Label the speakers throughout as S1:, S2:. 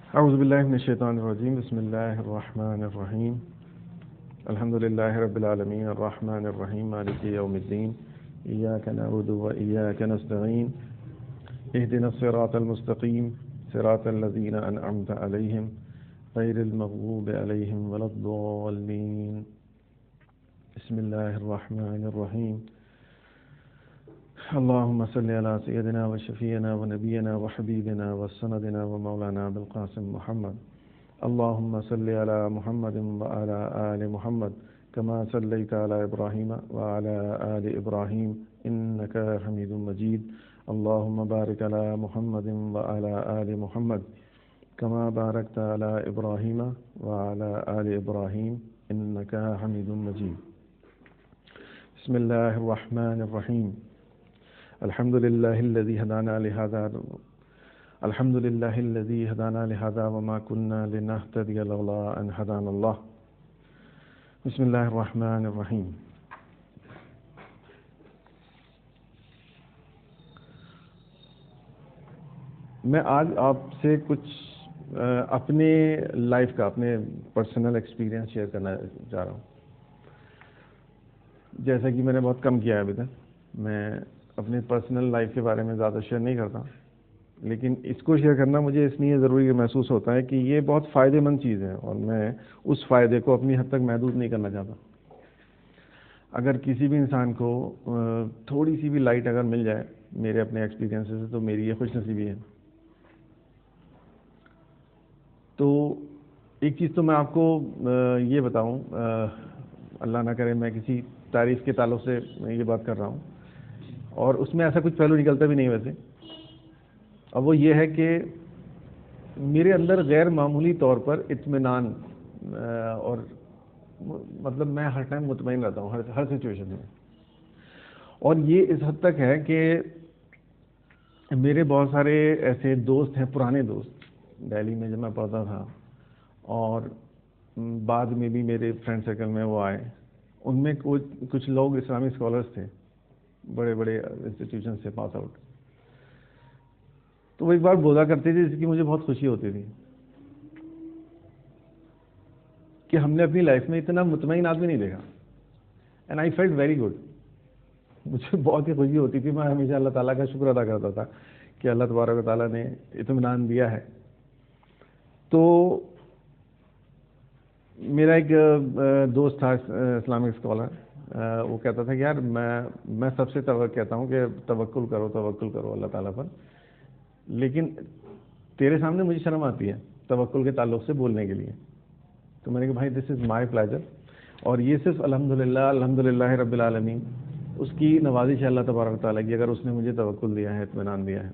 S1: अऊज़ुबिल्लाहि मिनश्शैतानिर्रजीम बिस्मिल्लाहिर्रहमानिर्रहीम अल्हम्दुलिल्लाहि रब्बिल आलमीन अर्रहमानिर्रहीम मालिकि यौमिद्दीन इय्याका नअबुदु व इय्याका नस्तईन इहदिनस सिरातल मुस्तक़ीम सिरातल लज़ीना अनअमता अलैहिम गैरिल मग़ज़ूबि अलैहिम वलद्दॉल्लीन बिस्मिल्लाहिर्रहमानिर्रहीम अल्लाहुम्मा सल्लि अला सय्यदिना व शफ़ीना व नबीना व हबीबिना व सनदिना व मौलाना अबुल क़ासिम मुहम्मद अल्लाहुम्मा सल्लि अला मुहम्मदिन व अला आलि मुहम्मद कमा सल्लैता अला इब्राहीम व अला आलि इब्राहीम इन्नका हमीदुम मजीद अल्लाहुम्मा बारिक अला मुहम्मदिन व अला आलि मुहम्मद कमा बारकता अला इब्राहीम व अला आलि इब्राहीम इन्नका हमीदुम मजीद। बिस्मिल्लाहिर रहमानिर रहीम अल्हम्दुलिल्लाहिल्लज़ी हदाना लिहाज़ा व मा कुन्ना लिनहतदिया लौला अन हदानल्लाह। बिस्मिल्लाहिर रहमानिर रहीम। मैं आज आपसे कुछ अपने लाइफ का, अपने पर्सनल एक्सपीरियंस शेयर करना चाह रहा हूँ। जैसा कि मैंने बहुत कम किया है अभी तक, मैं अपनी पर्सनल लाइफ के बारे में ज़्यादा शेयर नहीं करता, लेकिन इसको शेयर करना मुझे इसलिए ज़रूरी महसूस होता है कि ये बहुत फ़ायदेमंद चीज़ है और मैं उस फ़ायदे को अपनी हद तक महदूद नहीं करना चाहता। अगर किसी भी इंसान को थोड़ी सी भी लाइट अगर मिल जाए मेरे अपने एक्सपीरियंस से, तो मेरी ये खुशनसीबी है। तो एक चीज़ तो मैं आपको ये बताऊं, अल्लाह ना करे मैं किसी तारीफ़ के ताल्लुक़ से ये बात कर रहा हूँ और उसमें ऐसा कुछ पहलू निकलता भी नहीं वैसे। अब वो ये है कि मेरे अंदर गैर मामूली तौर पर इत्मीनान और मतलब मैं हर टाइम मुतमईन रहता हूँ हर सिचुएशन में। और ये इस हद तक है कि मेरे बहुत सारे ऐसे दोस्त हैं, पुराने दोस्त, दिल्ली में जब मैं पढ़ता था और बाद में भी मेरे फ्रेंड सर्कल में वो आए, उनमें कुछ लोग इस्लामिक स्कॉलर्स थे, बड़े बड़े इंस्टीट्यूशन से पास आउट। तो वो एक बार बोला करते थे जिसकी मुझे बहुत खुशी होती थी कि हमने अपनी लाइफ में इतना मुतमईन आदमी नहीं देखा। And I felt very good. मुझे बहुत ही खुशी होती थी। मैं हमेशा अल्लाह ताला का शुक्र अदा करता था कि अल्लाह तबारक व तआला ने इत्मीनान दिया है। तो मेरा एक दोस्त था इस्लामिक स्कॉलर, वो कहता था कि यार मैं सबसे कहता हूँ कि तवक्कुल करो अल्लाह ताला पर, लेकिन तेरे सामने मुझे शर्म आती है तवक्कुल के ताल्लुक़ से बोलने के लिए। तो मैंने कहा भाई दिस इज़ माय प्लेजर, और ये सिर्फ अल्हम्दुलिल्लाह रब्बिल आलमीन, उसकी नवाजिश है अल्लाह तबारक व तआला की, अगर उसने मुझे तवक्कुल दिया है, इत्मीनान दिया है।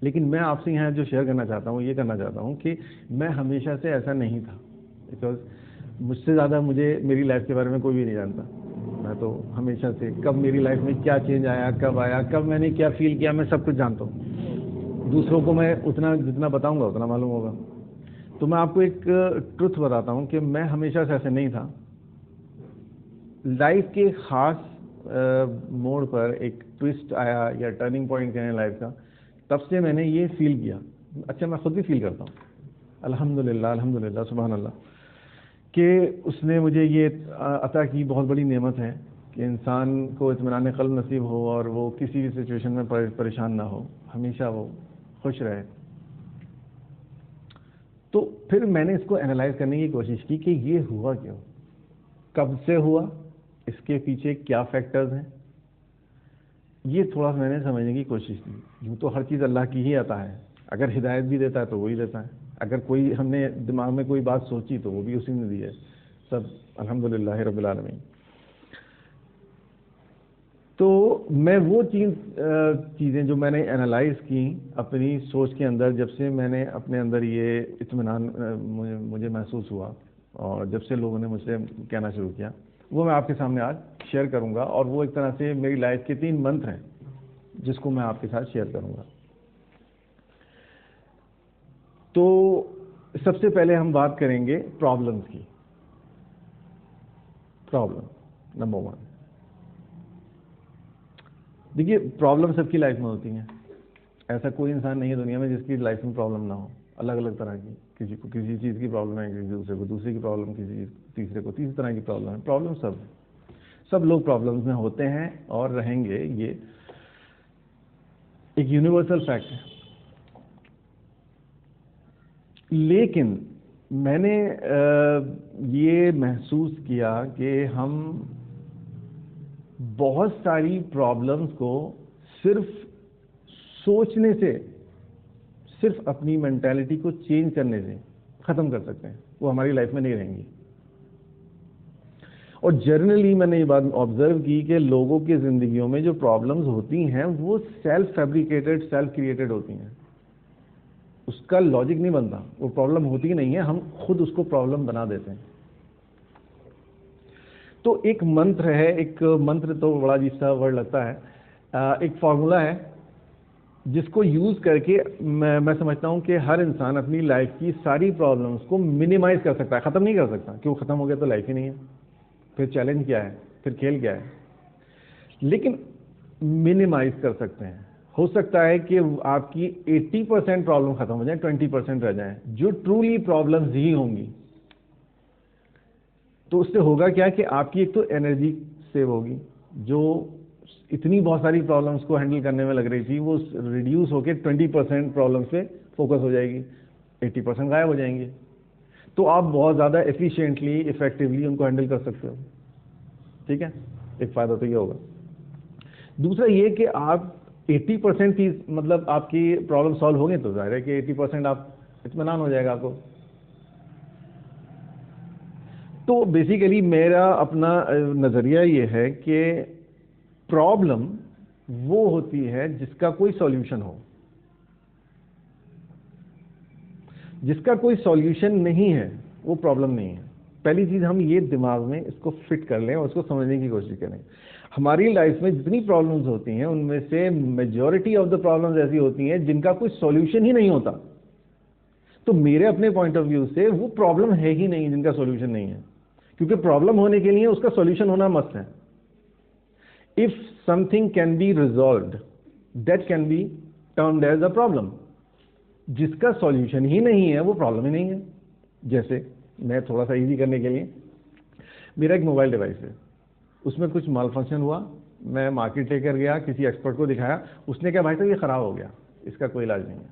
S1: लेकिन मैं आपसे यहाँ जो शेयर करना चाहता हूँ, ये करना चाहता हूँ कि मैं हमेशा से ऐसा नहीं था, बिकॉज मुझसे ज़्यादा मुझे मेरी लाइफ के बारे में कोई भी नहीं जानता। मैं तो हमेशा से कब मेरी लाइफ में क्या चेंज आया, कब आया, कब मैंने क्या फील किया, मैं सब कुछ जानता हूँ। दूसरों को मैं उतना जितना बताऊँगा उतना मालूम होगा। तो मैं आपको एक ट्रुथ बताता हूँ कि मैं हमेशा से ऐसे नहीं था। लाइफ के ख़ास मोड़ पर एक ट्विस्ट आया या टर्निंग पॉइंट कहें लाइफ का, तब से मैंने ये फील किया। अच्छा, मैं खुद भी फील करता हूँ अल्हम्दुलिल्लाह सुभान अल्लाह कि उसने मुझे ये अता की बहुत बड़ी नेमत है कि इंसान को इत्मीनान क़ल्ब नसीब हो और वो किसी भी सिचुएशन में परेशान ना हो, हमेशा वो खुश रहे। तो फिर मैंने इसको एनालाइज करने की कोशिश की कि ये हुआ क्यों, कब से हुआ, इसके पीछे क्या फैक्टर्स हैं, ये थोड़ा सा मैंने समझने की कोशिश की। यूँ तो हर चीज़ अल्लाह की ही आता है, अगर हिदायत भी देता है तो वही देता है, अगर कोई हमने दिमाग में कोई बात सोची तो वो भी उसी ने दी है। सब अल्हम्दुलिल्लाह रब्बिल आलमीन। तो मैं वो चीज़ें जो मैंने एनालाइज की अपनी सोच के अंदर, जब से मैंने अपने अंदर ये इत्मीनान मुझे महसूस हुआ और जब से लोगों ने मुझसे कहना शुरू किया, वो मैं आपके सामने आज शेयर करूंगा। और वो एक तरह से मेरी लाइफ के 3 मंत्र हैं जिसको मैं आपके साथ शेयर करूंगा। तो सबसे पहले हम बात करेंगे प्रॉब्लम्स की। प्रॉब्लम नंबर 1, देखिए प्रॉब्लम सबकी लाइफ में होती हैं। ऐसा कोई इंसान नहीं है दुनिया में जिसकी लाइफ में प्रॉब्लम ना हो। अलग अलग तरह की, किसी को किसी चीज़ की प्रॉब्लम है, किसी दूसरे को दूसरे की प्रॉब्लम, किसी तीसरे को तीसरी तरह की प्रॉब्लम है। प्रॉब्लम सब लोग प्रॉब्लम्स में होते हैं और रहेंगे, ये एक यूनिवर्सल फैक्ट है। लेकिन मैंने ये महसूस किया कि हम बहुत सारी प्रॉब्लम्स को सिर्फ सोचने से, सिर्फ अपनी मेंटालिटी को चेंज करने से ख़त्म कर सकते हैं, वो हमारी लाइफ में नहीं रहेंगी। और जनरली मैंने ये बात ऑब्जर्व की कि लोगों की ज़िंदगियों में जो प्रॉब्लम्स होती हैं वो सेल्फ फैब्रिकेटेड, सेल्फ क्रिएटेड होती हैं। उसका लॉजिक नहीं बनता, वो प्रॉब्लम होती ही नहीं है, हम खुद उसको प्रॉब्लम बना देते हैं। तो एक मंत्र है, एक मंत्र तो बड़ा अजीब सा वर्ड लगता है, एक फॉर्मूला है जिसको यूज़ करके मैं समझता हूँ कि हर इंसान अपनी लाइफ की सारी प्रॉब्लम्स को मिनिमाइज कर सकता है, ख़त्म नहीं कर सकता, क्यों ख़त्म हो गया तो लाइफ ही नहीं है, फिर चैलेंज क्या है, फिर खेल क्या है, लेकिन मिनिमाइज कर सकते हैं। हो सकता है कि आपकी 80% प्रॉब्लम खत्म हो जाए, 20% रह जाए जो ट्रूली प्रॉब्लम्स ही होंगी। तो उससे होगा क्या कि आपकी एक तो एनर्जी सेव होगी, जो इतनी बहुत सारी प्रॉब्लम्स को हैंडल करने में लग रही थी वो रिड्यूस होकर 20% प्रॉब्लम्स पे फोकस हो जाएगी, 80% गायब हो जाएंगे। तो आप बहुत ज़्यादा एफिशिएंटली, इफेक्टिवली उनको हैंडल कर सकते हो। ठीक है, एक फ़ायदा तो ये होगा। दूसरा ये कि आप 80% ही मतलब आपकी प्रॉब्लम सॉल्व होंगे तो जाहिर है कि 80% आप इत्मीनान हो जाएगा आपको। तो बेसिकली मेरा अपना नज़रिया ये है कि प्रॉब्लम वो होती है जिसका कोई सॉल्यूशन हो। जिसका कोई सॉल्यूशन नहीं है वो प्रॉब्लम नहीं है। पहली चीज़ हम ये दिमाग में इसको फिट कर लें और उसको समझने की कोशिश करें। हमारी लाइफ में जितनी प्रॉब्लम्स होती हैं उनमें से मेजॉरिटी ऑफ द प्रॉब्लम्स ऐसी होती हैं जिनका कोई सॉल्यूशन ही नहीं होता। तो मेरे अपने पॉइंट ऑफ व्यू से वो प्रॉब्लम है ही नहीं जिनका सॉल्यूशन नहीं है, क्योंकि प्रॉब्लम होने के लिए उसका सॉल्यूशन होना मस्ट है। If something can be resolved that can be termed as a problem. जिसका सॉल्यूशन ही नहीं है वो प्रॉब्लम ही नहीं है। जैसे मैं थोड़ा सा इजी करने के लिए, मेरा एक मोबाइल डिवाइस है, उसमें कुछ माल फंक्शन हुआ, मैं मार्केट लेकर गया, किसी एक्सपर्ट को दिखाया, उसने कहा भाई साहब ये खराब हो गया, इसका कोई इलाज नहीं है।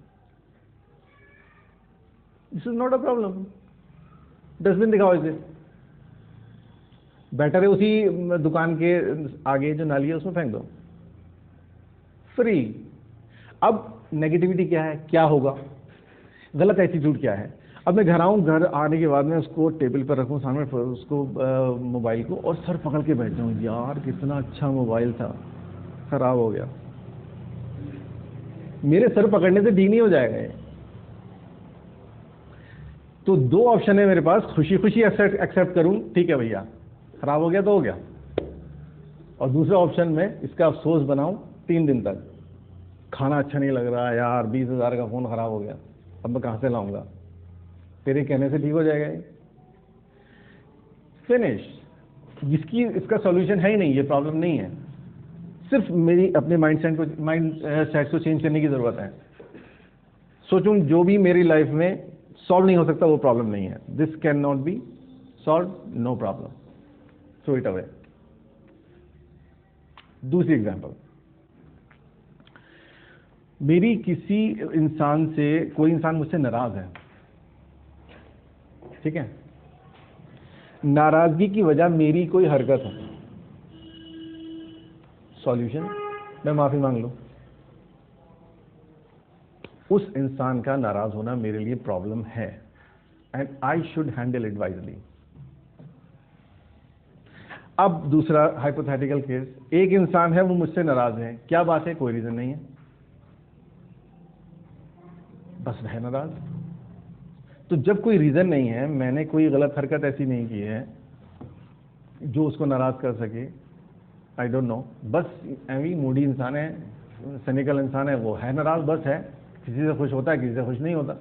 S1: This is not a problem. Dustbin दिखाओ इसे, बेटर है उसी दुकान के आगे जो नाली है उसमें फेंक दो, फ्री। अब नेगेटिविटी क्या है, क्या होगा, गलत एटीट्यूड क्या है। अब मैं घर आऊँ, घर आने के बाद में उसको टेबल पर रखूँ सामने, उसको मोबाइल को, और सर पकड़ के बैठ जाऊँ, यार कितना अच्छा मोबाइल था, खराब हो गया। मेरे सर पकड़ने से ठीक नहीं हो जाएगा ये। तो दो ऑप्शन है मेरे पास, खुशी खुशी एक्सेप्ट करूँ, ठीक है भैया खराब हो गया तो हो गया, और दूसरा ऑप्शन में इसका अफसोस बनाऊं 3 दिन तक, खाना अच्छा नहीं लग रहा यार, 20,000 का फ़ोन ख़राब हो गया, अब मैं कहाँ से लाऊंगा, तेरे कहने से ठीक हो जाएगा ये, फिनिश। जिसकी इसका सॉल्यूशन है ही नहीं, ये प्रॉब्लम नहीं है, सिर्फ मेरी अपने माइंड सेट को चेंज करने की ज़रूरत है। सोचूं जो भी मेरी लाइफ में सॉल्व नहीं हो सकता वो प्रॉब्लम नहीं है, this can not be solve, no problem, throw it away. दूसरी एग्जांपल, मेरी किसी इंसान से, कोई इंसान मुझसे नाराज है, ठीक है, नाराजगी की वजह मेरी कोई हरकत है, सॉल्यूशन मैं माफी मांग लूं। उस इंसान का नाराज होना मेरे लिए प्रॉब्लम है and I should handle it wisely. अब दूसरा हाइपोथेटिकल केस, एक इंसान है वो मुझसे नाराज है, क्या बात है, कोई रीजन नहीं है, बस है नाराज। तो जब कोई रीजन नहीं है, मैंने कोई गलत हरकत ऐसी नहीं की है जो उसको नाराज कर सके, आई डोंट नो, बस एवी मूडी इंसान है, सिनिकल इंसान है, वो है नाराज, बस है, किसी से खुश होता है, किसी से खुश नहीं होता।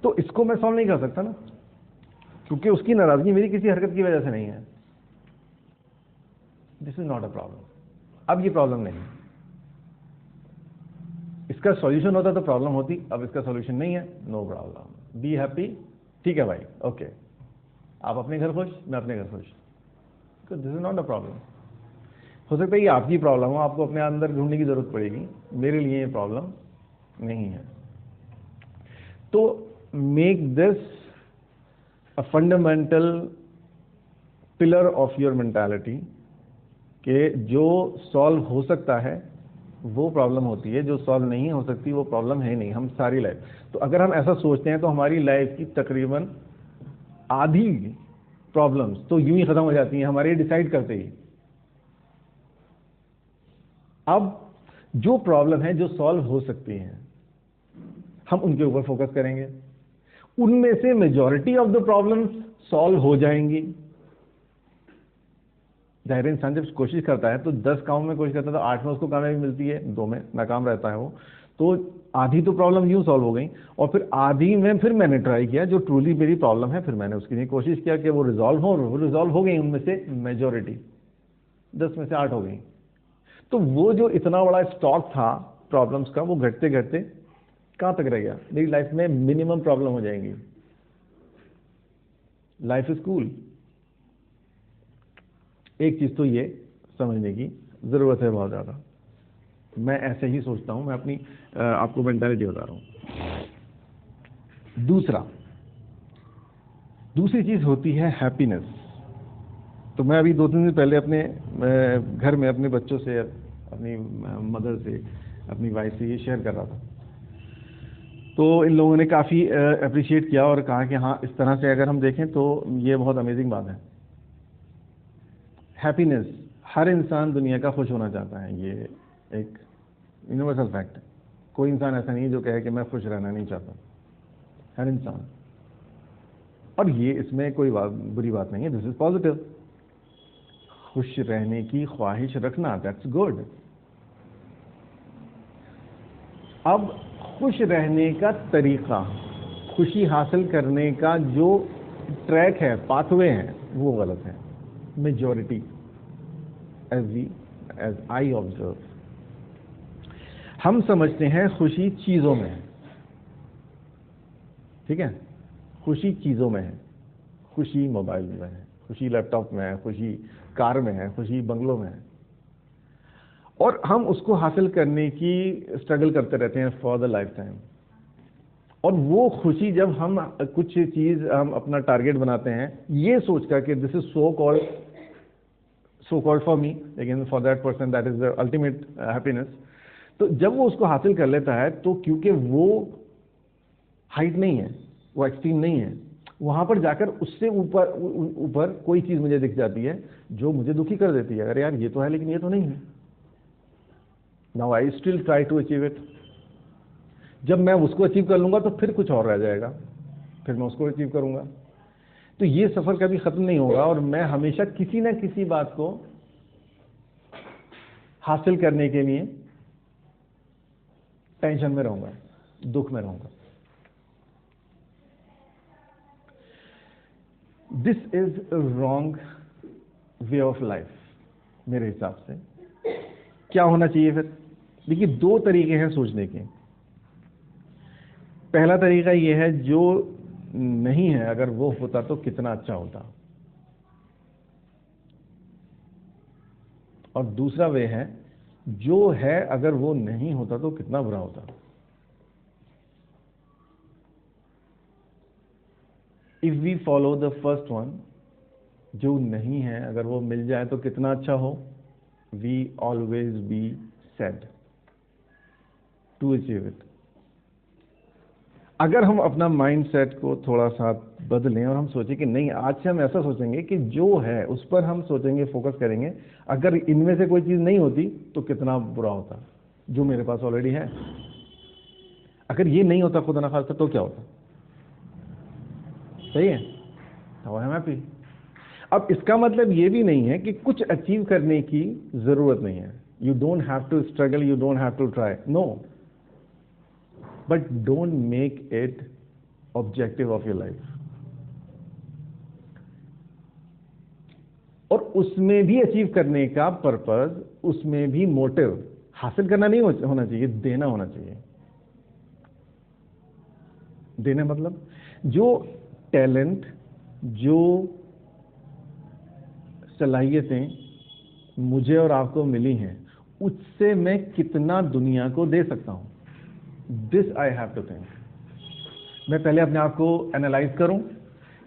S1: तो इसको मैं सॉल्व नहीं कर सकता ना, क्योंकि उसकी नाराजगी मेरी किसी हरकत की वजह से नहीं है। This is not a problem. अब ये प्रॉब्लम नहीं, इसका सॉल्यूशन होता तो प्रॉब्लम होती, अब इसका सॉल्यूशन नहीं है, नो प्रॉब्लम, बी हैप्पी, ठीक है भाई, ओके, आप अपने घर खुश, मैं अपने घर खुश, this is not a problem. हो सकता है ये आपकी प्रॉब्लम हो, आपको अपने अंदर ढूंढने की जरूरत पड़ेगी, मेरे लिए ये प्रॉब्लम नहीं है। तो make this a fundamental pillar of your mentality कि जो सॉल्व हो सकता है वो प्रॉब्लम होती है, जो सॉल्व नहीं हो सकती वो प्रॉब्लम है नहीं, हम सारी लाइफ। तो अगर हम ऐसा सोचते हैं तो हमारी लाइफ की तकरीबन आधी प्रॉब्लम्स तो यूं ही खत्म हो जाती हैं हमारे डिसाइड करते ही। अब जो प्रॉब्लम है जो सॉल्व हो सकती हैं हम उनके ऊपर फोकस करेंगे, उनमें से majority of the problems solve हो जाएंगी। जाहिर इंसान जब कोशिश करता है तो 10 कामों में कोशिश करता है तो 8 में उसको कामयाबी मिलती है, 2 में नाकाम रहता है वो, तो आधी तो प्रॉब्लम यूं सॉल्व हो गई। और फिर आधी में फिर मैंने ट्राई किया जो ट्रूली मेरी प्रॉब्लम है, फिर मैंने उसके लिए कोशिश किया कि वो रिजॉल्व हो गई, उनमें से मेजॉरिटी 10 में से 8 हो गई। तो वो जो इतना बड़ा स्टॉक था प्रॉब्लम्स का वो घटते घटते कहां तक रह गया, मेरी लाइफ में मिनिमम प्रॉब्लम हो जाएंगी। Life is cool. एक चीज तो ये समझने की जरूरत है बहुत ज्यादा, मैं ऐसे ही सोचता हूं, मैं अपनी आपको मेंटालिटी बता रहा हूं। दूसरी चीज होती है हैप्पीनेस। तो मैं अभी 2-3 दिन पहले अपने घर में अपने बच्चों से, अपनी मदर से, अपनी वाइफ से ये शेयर कर रहा था, तो इन लोगों ने काफ़ी अप्रिशिएट किया और कहा कि हाँ इस तरह से अगर हम देखें तो ये बहुत अमेजिंग बात है। हैप्पीनेस, हर इंसान दुनिया का खुश होना चाहता है, ये एक यूनिवर्सल फैक्ट है। कोई इंसान ऐसा नहीं है जो कहे कि मैं खुश रहना नहीं चाहता, हर इंसान। और ये इसमें कोई बुरी बात नहीं है, दिस इज पॉजिटिव। खुश रहने की ख्वाहिश रखना, दैट्स गुड। अब खुश रहने का तरीका, खुशी हासिल करने का जो ट्रैक है, पाथवे है, वो गलत है। मेजॉरिटी एज आई ऑब्जर्व, हम समझते हैं खुशी चीजों में है, ठीक है, खुशी चीजों में है, खुशी मोबाइल में है, खुशी लैपटॉप में है, खुशी कार में है, खुशी बंगलों में है, और हम उसको हासिल करने की स्ट्रगल करते रहते हैं फॉर द लाइफ टाइम। और वो खुशी जब हम कुछ चीज हम अपना टारगेट बनाते हैं ये सोचकर कि this is so called for me, लेकिन for that person that is the ultimate happiness, तो जब वो उसको हासिल कर लेता है तो क्योंकि वो हाइट नहीं है, वो एक्सट्रीम नहीं है, वहां पर जाकर उससे ऊपर कोई चीज मुझे दिख जाती है जो मुझे दुखी कर देती है। अरे यार ये तो है लेकिन ये तो नहीं है। Now I still try to achieve it. जब मैं उसको अचीव कर लूंगा तो फिर कुछ और रह जाएगा, फिर मैं उसको अचीव करूंगा। तो ये सफर कभी खत्म नहीं होगा और मैं हमेशा किसी ना किसी बात को हासिल करने के लिए टेंशन में रहूंगा, दुख में रहूंगा। This is wrong way of life मेरे हिसाब से। क्या होना चाहिए फिर? देखिए, 2 तरीके हैं सोचने के। पहला तरीका यह है जो नहीं है अगर वो होता तो कितना अच्छा होता, और दूसरा वे है जो है अगर वो नहीं होता तो कितना बुरा होता। If we follow the first one, जो नहीं है अगर वो मिल जाए तो कितना अच्छा हो, we always be sad to achieve it. अगर हम अपना माइंड सेट को थोड़ा सा बदलें और हम सोचें कि नहीं, आज से हम ऐसा सोचेंगे कि जो है उस पर हम सोचेंगे, फोकस करेंगे, अगर इनमें से कोई चीज नहीं होती तो कितना बुरा होता जो मेरे पास ऑलरेडी है। अगर ये नहीं होता खुदा ना खास्ता तो क्या होता? सही है, नाउ आई एम हैप्पी। अब इसका मतलब ये भी नहीं है कि कुछ अचीव करने की जरूरत नहीं है, you don't have to struggle, you don't have to try, no, but don't make it objective of your life. और उसमें भी अचीव करने का पर्पस, उसमें भी मोटिव हासिल करना नहीं होना चाहिए, देना होना चाहिए। देना मतलब जो टैलेंट, जो सलाहियतें मुझे और आपको मिली हैं, उससे मैं कितना दुनिया को दे सकता हूं, this I have to think. मैं पहले अपने आप को एनालाइज करूं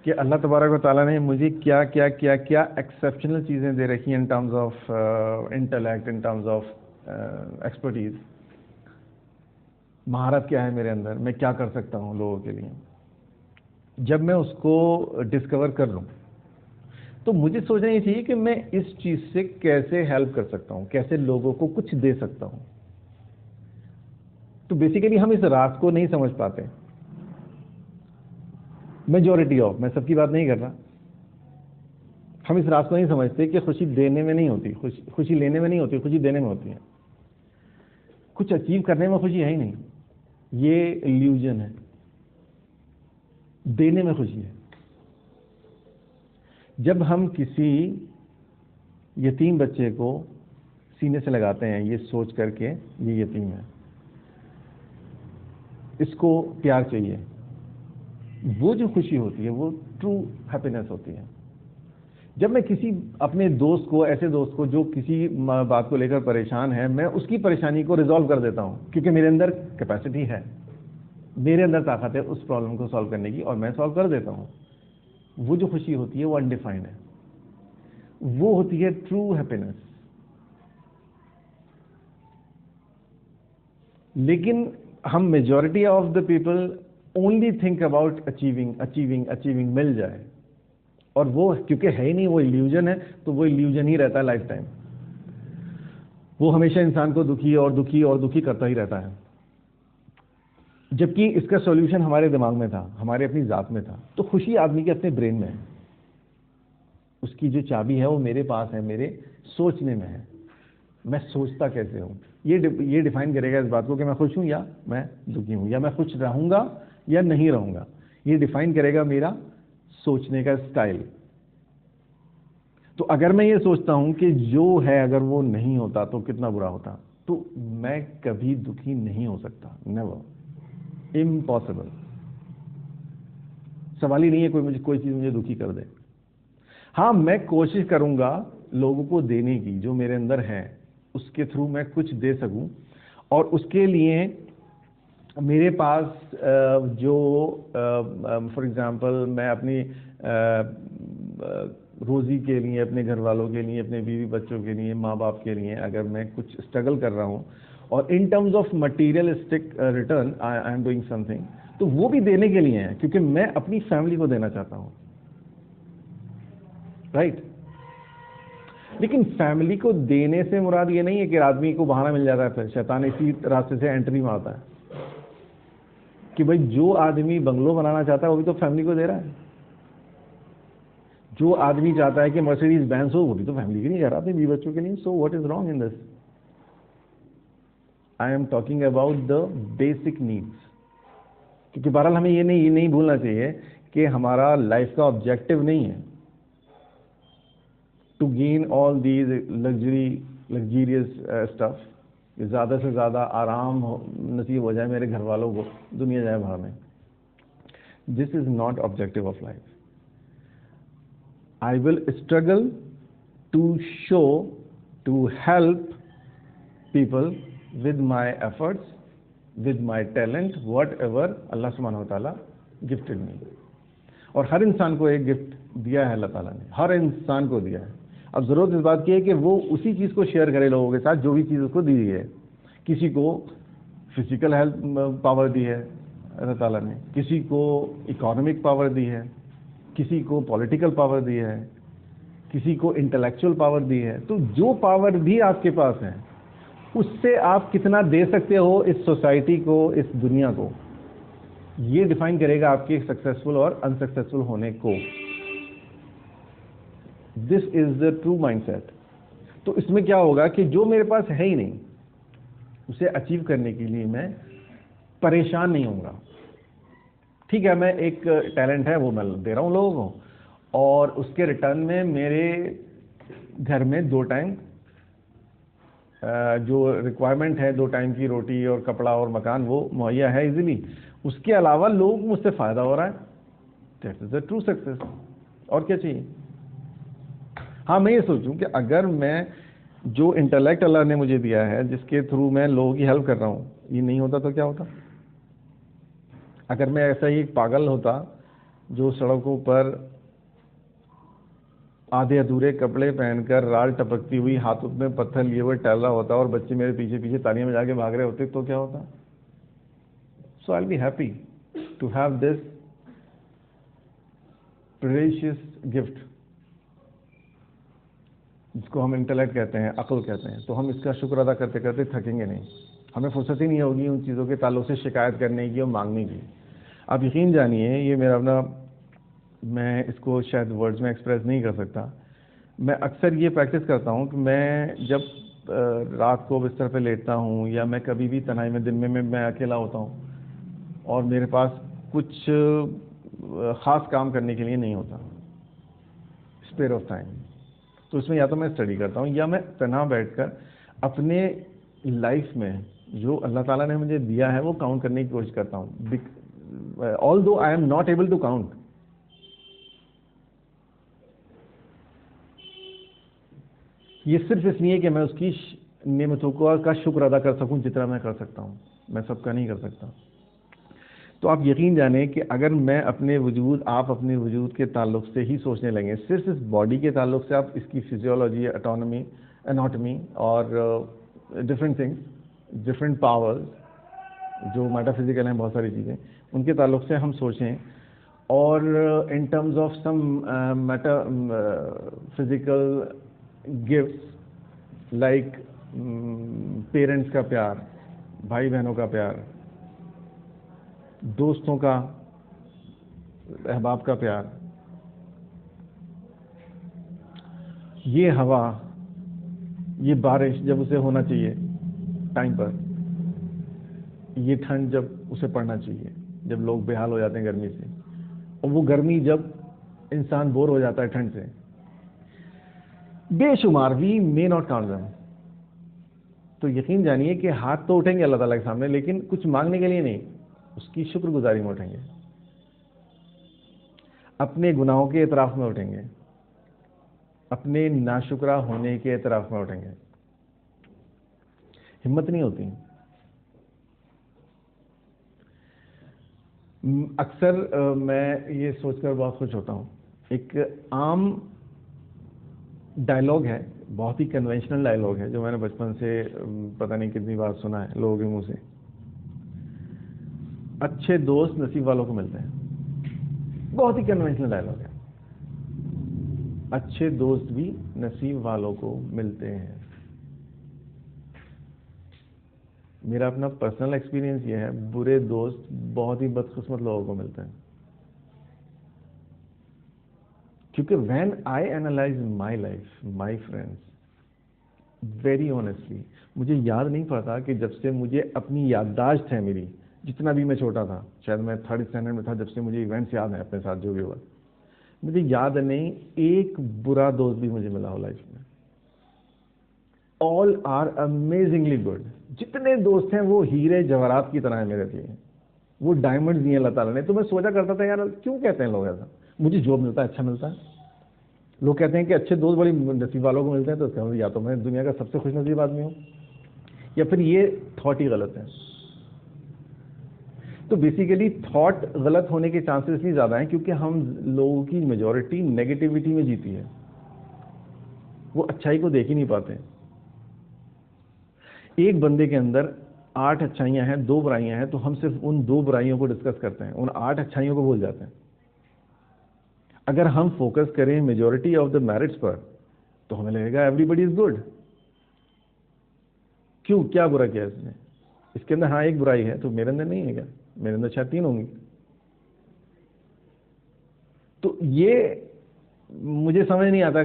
S1: कि अल्लाह तबारक व तआला ने मुझे क्या क्या क्या क्या एक्सेप्शनल चीज़ें दे रखी हैं इन terms of intellect, in terms of expertise, महारत क्या है मेरे अंदर, मैं क्या कर सकता हूं लोगों के लिए। जब मैं उसको डिस्कवर कर लूं तो मुझे सोचना ये चाहिए कि मैं इस चीज़ से कैसे हेल्प कर सकता हूं, कैसे लोगों को कुछ दे सकता हूं। तो बेसिकली हम इस रात को नहीं समझ पाते। मेजॉरिटी ऑफ, मैं सबकी बात नहीं कर रहा, हम इस रात को नहीं समझते कि खुशी देने में नहीं होती, खुशी लेने में नहीं होती, खुशी देने में होती है। कुछ अचीव करने में खुशी है ही नहीं, ये इल्यूजन है। देने में खुशी है। जब हम किसी यतीम बच्चे को सीने से लगाते हैं ये सोच करके ये यतीम है, इसको प्यार चाहिए, वो जो खुशी होती है वो ट्रू हैप्पीनेस होती है। जब मैं किसी अपने दोस्त को, ऐसे दोस्त को जो किसी बात को लेकर परेशान है, मैं उसकी परेशानी को रिजॉल्व कर देता हूं क्योंकि मेरे अंदर कैपेसिटी है, मेरे अंदर ताकत है उस प्रॉब्लम को सॉल्व करने की, और मैं सॉल्व कर देता हूं, वो जो खुशी होती है वो अनडिफाइंड है, वो होती है ट्रू हैप्पीनेस। लेकिन हम majority of the people only think about achieving achieving achieving, मिल जाए, और वो क्योंकि है ही नहीं, वो इल्यूजन है, तो वो इल्यूजन ही रहता है लाइफ टाइम। वो हमेशा इंसान को दुखी और दुखी और दुखी करता ही रहता है, जबकि इसका सॉल्यूशन हमारे दिमाग में था, हमारे अपनी जात में था। तो खुशी आदमी के अपने ब्रेन में है, उसकी जो चाबी है वो मेरे पास है, मेरे सोचने में है। मैं सोचता कैसे हूं, ये डिफाइन करेगा इस बात को कि मैं खुश हूं या मैं दुखी हूं, या मैं खुश रहूंगा या नहीं रहूंगा। ये डिफाइन करेगा मेरा सोचने का स्टाइल। तो अगर मैं ये सोचता हूं कि जो है अगर वो नहीं होता तो कितना बुरा होता, तो मैं कभी दुखी नहीं हो सकता, नेवर, इम्पॉसिबल। सवाल ही नहीं है कोई चीज मुझे दुखी कर दे। हाँ, मैं कोशिश करूंगा लोगों को देने की, जो मेरे अंदर है उसके थ्रू मैं कुछ दे सकूं, और उसके लिए मेरे पास जो फॉर एग्जांपल मैं अपनी रोजी के लिए, अपने घर वालों के लिए, अपने बीवी बच्चों के लिए, माँ बाप के लिए अगर मैं कुछ स्ट्रगल कर रहा हूं, और in terms of materialistic return I am doing something, तो वो भी देने के लिए है, क्योंकि मैं अपनी फैमिली को देना चाहता हूं, राइट। लेकिन फैमिली को देने से मुराद ये नहीं है कि आदमी को बहाना मिल जाता है, फिर शैतान इसी रास्ते से एंट्री मारता है कि भाई जो आदमी बंगलो बनाना चाहता है वो भी तो फैमिली को दे रहा है, जो आदमी चाहता है कि मर्सिडीज बेंज हो वो भी तो फैमिली के लिए जा रहा है, अपने बीवी बच्चों के लिए। So what is wrong in this? I am talking about the basic needs, क्योंकि बहरहाल हमें ये नहीं भूलना चाहिए कि हमारा लाइफ का ऑब्जेक्टिव नहीं है to gain all these luxurious stuff, ज़्यादा से ज़्यादा आराम नसीब हो जाए मेरे घर वालों को, दुनिया जाए भर में। This is not objective of life. I will struggle to show, to help people with my efforts, with my talent, whatever Allah subhanahu wa ta'ala gifted me। और हर इंसान को एक गिफ्ट दिया है अल्लाह ताला ने, हर इंसान को दिया है। अब ज़रूरत इस बात की है कि वो उसी चीज़ को शेयर करे लोगों के साथ, जो भी चीज़ उसको दी है। किसी को फिजिकल हेल्थ पावर दी है अल्लाह ताला ने, किसी को इकोनॉमिक पावर दी है, किसी को पॉलिटिकल पावर दी है, किसी को इंटेलेक्चुअल पावर दी है। तो जो पावर भी आपके पास है उससे आप कितना दे सकते हो इस सोसाइटी को, इस दुनिया को, ये डिफाइन करेगा आपके सक्सेसफुल और अनसक्सेसफुल होने को। This is the true mindset. तो इसमें क्या होगा कि जो मेरे पास है ही नहीं उसे अचीव करने के लिए मैं परेशान नहीं होऊंगा। ठीक है, मैं एक टैलेंट है वो मैं दे रहा हूं लोगों को, और उसके रिटर्न में मेरे घर में 2 टाइम जो रिक्वायरमेंट है 2 टाइम की रोटी और कपड़ा और मकान वो मुहैया है इजीली, उसके अलावा लोग मुझसे फ़ायदा हो रहा है, that is the true success. और क्या चाहिए? हाँ, मैं ये सोचूं कि अगर मैं जो इंटेलेक्ट अल्लाह ने मुझे दिया है, जिसके थ्रू मैं लोगों की हेल्प कर रहा हूँ, ये नहीं होता तो क्या होता? अगर मैं ऐसा ही एक पागल होता जो सड़कों पर आधे अधूरे कपड़े पहनकर राल टपकती हुई हाथों में पत्थर लिए हुए टहल रहा होता और बच्चे मेरे पीछे पीछे तालियां बजा के भाग रहे होते, तो क्या होता? So I will be happy to have this precious gift, जिसको हम इंटेलेक्ट कहते हैं, अक्ल कहते हैं। तो हम इसका शुक्र अदा करते करते थकेंगे नहीं, हमें फुर्सत ही नहीं होगी उन चीज़ों के ताल्लुक से शिकायत करने की और मांगने की। आप यकीन जानिए, ये मेरा अपना, मैं इसको शायद वर्ड्स में एक्सप्रेस नहीं कर सकता। मैं अक्सर ये प्रैक्टिस करता हूँ कि मैं जब रात को बिस्तर पे लेटता हूँ या मैं कभी भी तन्हाई में दिन में मैं अकेला होता हूँ और मेरे पास कुछ ख़ास काम करने के लिए नहीं होता, स्पेयर ऑफ टाइम, तो इसमें या तो मैं स्टडी करता हूँ या मैं तन्हा बैठकर अपने लाइफ में जो अल्लाह ताला ने मुझे दिया है वो काउंट करने की कोशिश करता हूँ, although I am not able to count. ये सिर्फ इसलिए कि मैं उसकी नेमतों का शुक्र अदा कर सकूं जितना मैं कर सकता हूं, मैं सबका नहीं कर सकता। तो आप यकीन जानें कि अगर मैं अपने वजूद, आप अपने वजूद के ताल्लुक से ही सोचने लगे, सिर्फ इस बॉडी के ताल्लुक से, आप इसकी फिजियोलॉजी, एनाटॉमी और डिफरेंट थिंग्स, डिफरेंट पावर्स जो मेटाफिजिकल हैं, बहुत सारी चीज़ें, उनके ताल्लुक से हम सोचें और in terms of some physical gifts like parents का प्यार, भाई बहनों का प्यार, दोस्तों का, अहबाब का प्यार, ये हवा, ये बारिश जब उसे होना चाहिए टाइम पर, ये ठंड जब उसे पड़ना चाहिए, जब लोग बेहाल हो जाते हैं गर्मी से, और वो गर्मी जब इंसान बोर हो जाता है ठंड से, बेशुमार, we may not count them. तो यकीन जानिए कि हाथ तो उठेंगे अल्लाह ताला के सामने, लेकिन कुछ मांगने के लिए नहीं, उसकी शुक्रगुजारी में उठेंगे, अपने गुनाहों के एतराफ़ में उठेंगे, अपने नाशुक्रा होने के एतराफ़ में उठेंगे। हिम्मत नहीं होती। अक्सर मैं ये सोचकर बहुत खुश होता हूँ, एक आम डायलॉग है, बहुत ही कन्वेंशनल डायलॉग है, जो मैंने बचपन से पता नहीं कितनी बार सुना है लोगों के मुंह से, अच्छे दोस्त नसीब वालों को मिलते हैं। बहुत ही कन्वेंशनल डायलॉग है, अच्छे दोस्त भी नसीब वालों को मिलते हैं। मेरा अपना पर्सनल एक्सपीरियंस ये है, बुरे दोस्त बहुत ही बदकिस्मत लोगों को मिलते हैं, क्योंकि when I analyse my life, my friends, very honestly, मुझे याद नहीं पड़ता कि जब से मुझे अपनी याददाश्त है मेरी, जितना भी मैं छोटा था, शायद मैं 3rd स्टैंडर्ड में था, जब से मुझे इवेंट्स याद हैं अपने साथ जो भी हुआ, मुझे याद नहीं एक बुरा दोस्त भी मुझे मिला हो लाइफ में। All are amazingly good. जितने दोस्त हैं वो हीरे जवाहरात की तरह है मेरे लिए, वो डायमंड दिए अल्लाह ताला ने। तो मैं सोचा करता था, यार क्यों कहते हैं लोग ऐसा, मुझे जो मिलता है अच्छा मिलता है। लोग कहते हैं कि अच्छे दोस्त बड़ी नसीब वालों को मिलते हैं, तो इसका या तो मैं दुनिया का सबसे खुशनसीब आदमी हूँ, या फिर ये थॉट ही गलत है। तो बेसिकली थॉट गलत होने के चांसेस इसलिए ज़्यादा हैं क्योंकि हम लोगों की मेजॉरिटी नेगेटिविटी में जीती है, वो अच्छाई को देख ही नहीं पाते। एक बंदे के अंदर 8 अच्छाइयाँ हैं, 2 बुराइयाँ हैं, तो हम सिर्फ उन 2 बुराइयों को डिस्कस करते हैं, उन 8 अच्छाइयों को भूल जाते हैं। अगर हम फोकस करें मेजॉरिटी ऑफ द मेरिट्स पर, तो हमें लगेगा एवरीबडी इज गुड। क्यों, क्या बुरा किया इसने? इसके अंदर हाँ एक बुराई है, तो मेरे अंदर नहीं है क्या? मेरे अंदर शायद 3 होंगी। तो ये मुझे समझ नहीं आता,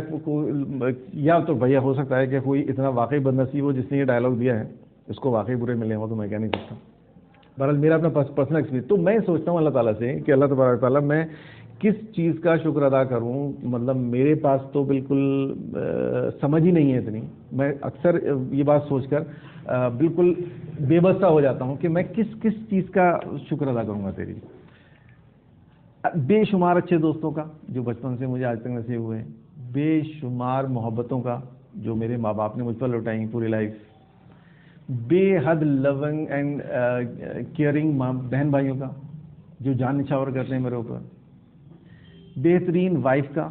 S1: या तो भैया हो सकता है कि कोई इतना वाकई बदनसीब हो जिसने ये डायलॉग दिया है, इसको वाकई बुरे मिले हो, तो मैं कह नहीं सकता। बहरहाल मेरा अपना पर्सनल एक्सपीरियंस। तो मैं सोचता हूँ अल्लाह ताला से कि अल्लाह तबारक ताला, मैं किस चीज़ का शुक्र अदा करूं, मतलब मेरे पास तो बिल्कुल समझ ही नहीं है इतनी। मैं अक्सर ये बात सोचकर बिल्कुल बेबसा हो जाता हूं कि मैं किस किस चीज़ का शुक्र अदा करूंगा तेरी। बेशुमार अच्छे दोस्तों का जो बचपन से मुझे आज तक नसीब हुए, बेशुमार मोहब्बतों का जो मेरे माँ बाप ने मुझ पर लुटाई पूरी लाइफ, बेहद लविंग एंड केयरिंग बहन भाइयों का जो जान निछावर करते हैं मेरे ऊपर, बेहतरीन वाइफ का,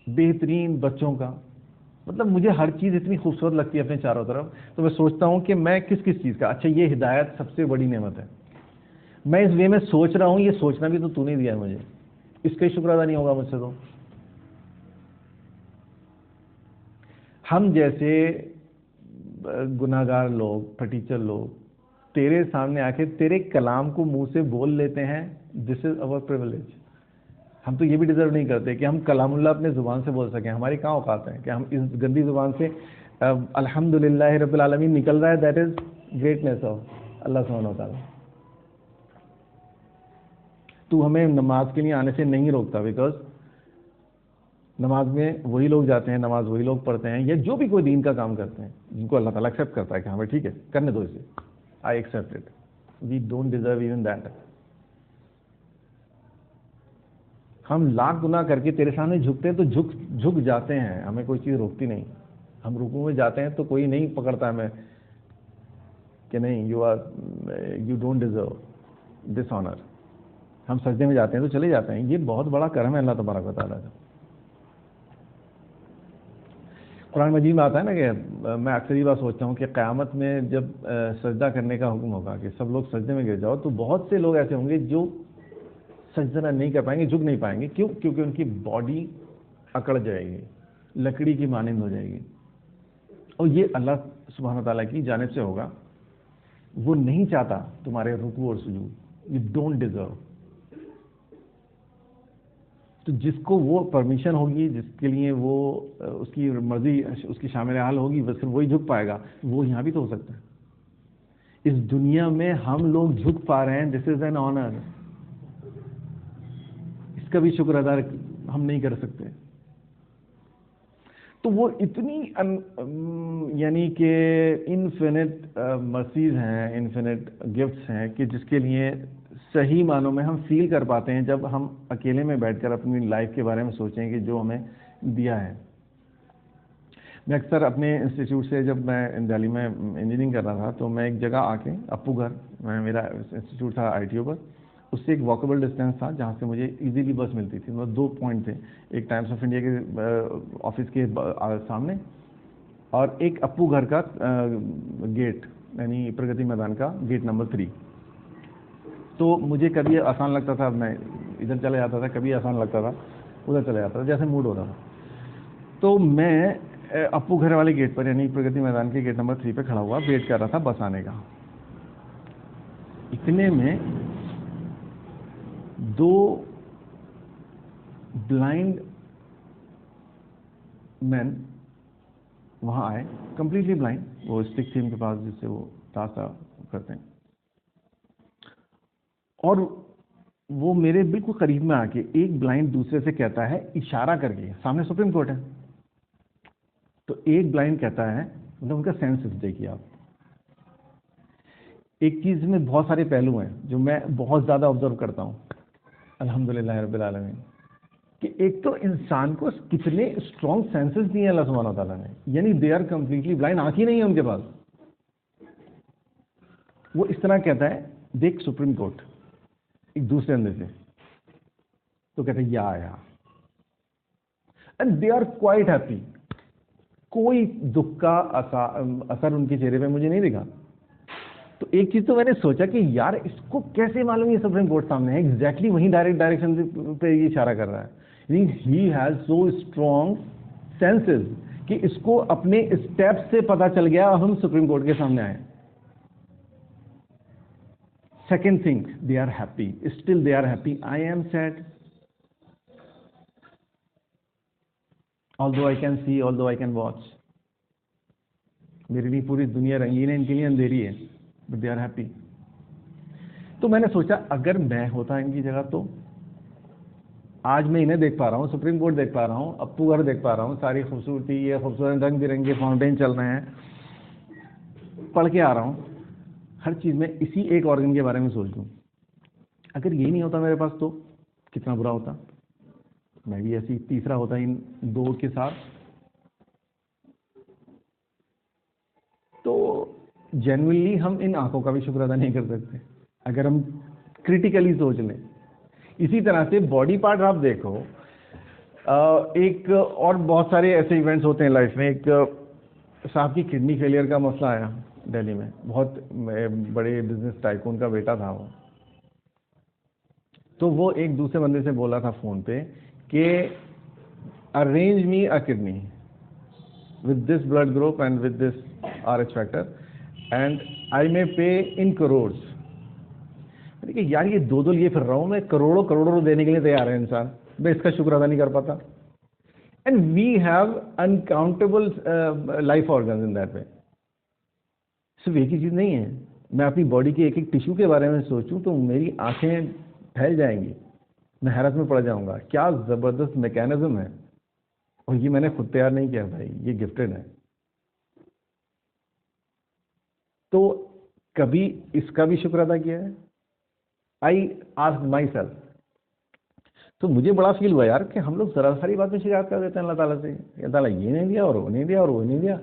S1: बेहतरीन बच्चों का। मतलब मुझे हर चीज़ इतनी खूबसूरत लगती है अपने चारों तरफ, तो मैं सोचता हूँ कि मैं किस किस चीज़ का। अच्छा, ये हिदायत सबसे बड़ी नेमत है। मैं इस वे में सोच रहा हूँ, ये सोचना भी तो तूने दिया है मुझे, इसका ही शुक्र अदा नहीं होगा मुझसे तो। हम जैसे गुनाहगार लोग, फटीचर लोग तेरे सामने आके तेरे कलाम को मुंह से बोल लेते हैं, दिस इज अवर प्रिविलेज। हम तो ये भी डिजर्व नहीं करते कि हम कलामुल्लाह अपने ज़ुबान से बोल सकें। हमारी कहाँ औकात है कि हम इस गंदी ज़ुबान से अल्हम्दुलिल्लाह रब्बिल आलमीन निकल रहा है। दैट इज ग्रेटनेस ऑफ अल्लाह सुब्हानहू व तआला। तू हमें नमाज के लिए आने से नहीं रोकता, बिकॉज नमाज में वही लोग जाते हैं, नमाज वही लोग पढ़ते हैं, या जो भी कोई दीन का काम करते हैं जिनको अल्लाह ताला एक्सेप्ट करता है कि हाँ भाई ठीक है करने दो इसे, I accept it, we don't deserve even that. हम लाख गुनाह करके तेरे सामने झुकते हैं तो झुक झुक जाते हैं, हमें कोई चीज़ रोकती नहीं। हम रुकू में जाते हैं तो कोई नहीं पकड़ता हमें कि नहीं you don't deserve this honour. हम सजदे में जाते हैं तो चले जाते हैं। ये बहुत बड़ा करम है अल्लाह तबारक व तआला का। कुरान मजीद में आता है ना कि मैं अक्सर ये बात सोचता हूँ कि क़यामत में जब सजदा करने का हुक्म होगा कि सब लोग सजदे में गिर जाओ, तो बहुत से लोग ऐसे होंगे जो सजदा नहीं कर पाएंगे, झुक नहीं पाएंगे। क्यों? क्योंकि उनकी बॉडी अकड़ जाएगी, लकड़ी की मानिंद हो जाएगी। और ये अल्लाह सुब्हान व तआला की जानिब से होगा। वो नहीं चाहता तुम्हारे रुकू और सुजूद, यू डोंट डिजर्व। तो जिसको वो परमिशन होगी, जिसके लिए वो उसकी मर्जी, उसकी शामिल हाल होगी, बस फिर वही झुक पाएगा। वो यहाँ भी तो हो सकता है। इस दुनिया में हम लोग झुक पा रहे हैं, दिस इज एन ऑनर। इसका भी शुक्र अदा हम नहीं कर सकते। तो वो इतनी यानी कि इन्फिनिट मर्सीज हैं, इन्फिनिट गिफ्ट्स हैं कि जिसके लिए सही मानों में हम फील कर पाते हैं जब हम अकेले में बैठकर अपनी लाइफ के बारे में सोचें कि जो हमें दिया है। मैं अक्सर अपने इंस्टीट्यूट से, जब मैं दिल्ली में इंजीनियरिंग कर रहा था, तो मैं एक जगह आके अप्पू घर, मेरा इंस्टीट्यूट था ITO पर, उससे एक वॉकेबल डिस्टेंस था जहाँ से मुझे इजीली बस मिलती थी। मतलब 2 पॉइंट थे, एक टाइम्स ऑफ इंडिया के ऑफिस के सामने और एक अप्पू घर का गेट, यानी प्रगति मैदान का गेट नंबर 3। तो मुझे कभी आसान लगता था मैं इधर चले जाता था, कभी आसान लगता था उधर चले जाता था, जैसे मूड होता था। तो मैं अप्पू घर वाले गेट पर, यानी प्रगति मैदान के गेट नंबर 3 पे खड़ा हुआ वेट कर रहा था बस आने का। इतने में 2 ब्लाइंड मैन वहां आए, कंप्लीटली ब्लाइंड। वो स्टिक थी उनके पास जिससे वो ताशा करते हैं, और वो मेरे बिल्कुल करीब में आके एक ब्लाइंड दूसरे से कहता है इशारा करके, सामने सुप्रीम कोर्ट है, तो एक ब्लाइंड कहता है, मतलब उनका सेंस देखिए आप। एक चीज में बहुत सारे पहलू हैं जो मैं बहुत ज्यादा ऑब्जर्व करता हूं, अल्हम्दुलिल्लाह रब्बिल आलमीन, कि एक तो इंसान को कितने स्ट्रॉन्ग सेंसेस दिए अल्लाह सुब्हानहू व तआला ने, यानी दे आर कंप्लीटली ब्लाइंड, आंख ही नहीं है उनके पास। वो इस तरह कहता है, देख सुप्रीम कोर्ट, एक दूसरे अंदर से, तो कहते हैं या and they are quite happy. कोई दुख का असर उनके चेहरे पे मुझे नहीं दिखा। तो एक चीज तो मैंने सोचा कि यार इसको कैसे मालूम ये सुप्रीम कोर्ट सामने है, एग्जैक्टली वही डायरेक्शन पे ये इशारा कर रहा है। He has so strong senses कि इसको अपने स्टेप से पता चल गया हम सुप्रीम कोर्ट के सामने आए। Second thing, they are happy, still they are happy. I am sad, although I can see, although I can watch. मेरे लिए पूरी दुनिया रंगीन है, इनके लिए अंधेरी है, बट दे आर हैप्पी। तो मैंने सोचा अगर मैं होता इनकी जगह तो आज मैं इन्हें देख पा रहा हूँ, सुप्रीम कोर्ट देख पा रहा हूँ, अप्पू घर देख पा रहा हूँ, सारी खूबसूरती, ये खूबसूरत रंग बिरंगे फाउंटेन चल रहे हैं, पढ़ के आ रहा हूँ, हर चीज़ में इसी एक ऑर्गन के बारे में सोच लूँ। अगर ये नहीं होता मेरे पास तो कितना बुरा होता। मैं भी ऐसी तीसरा होता इन दो के साथ। तो जेन्युइनली हम इन आंखों का भी शुक्र अदा नहीं कर सकते अगर हम क्रिटिकली सोच लें। इसी तरह से बॉडी पार्ट आप देखो, एक और बहुत सारे ऐसे इवेंट्स होते हैं लाइफ में। एक साहब की किडनी फेलियर का मसला आया दिल्ली में, बहुत बड़े बिजनेस टाइकून का बेटा था वो। तो वो एक दूसरे बंदे से बोला था फोन पे कि arrange me a kidney with this blood group and with this RH factor and I may pay in crores। देखिए यार ये दो लिए फिर रहा हूँ मैं, करोड़ों करोड़ों देने के लिए तैयार है इंसान, मैं इसका शुक्र अदा नहीं कर पाता। And we have uncountable life organs in that way. सिर्फ एक ही चीज़ नहीं है, मैं अपनी बॉडी के एक एक टिश्यू के बारे में सोचूं तो मेरी आंखें फैल जाएंगी, मैं हैरत में पड़ जाऊंगा। क्या ज़बरदस्त मैकेनिज्म है, और ये मैंने खुद तैयार नहीं किया भाई, ये गिफ्टेड है। तो कभी इसका भी शुक्र अदा किया है? I ask my self. तो मुझे बड़ा फील हुआ यार कि हम लोग जरा सारी बात में शिकायत कर देते हैं अल्लाह ताला से, अल्लाह ताला ये नहीं दिया और वो नहीं दिया और वो नहीं दिया।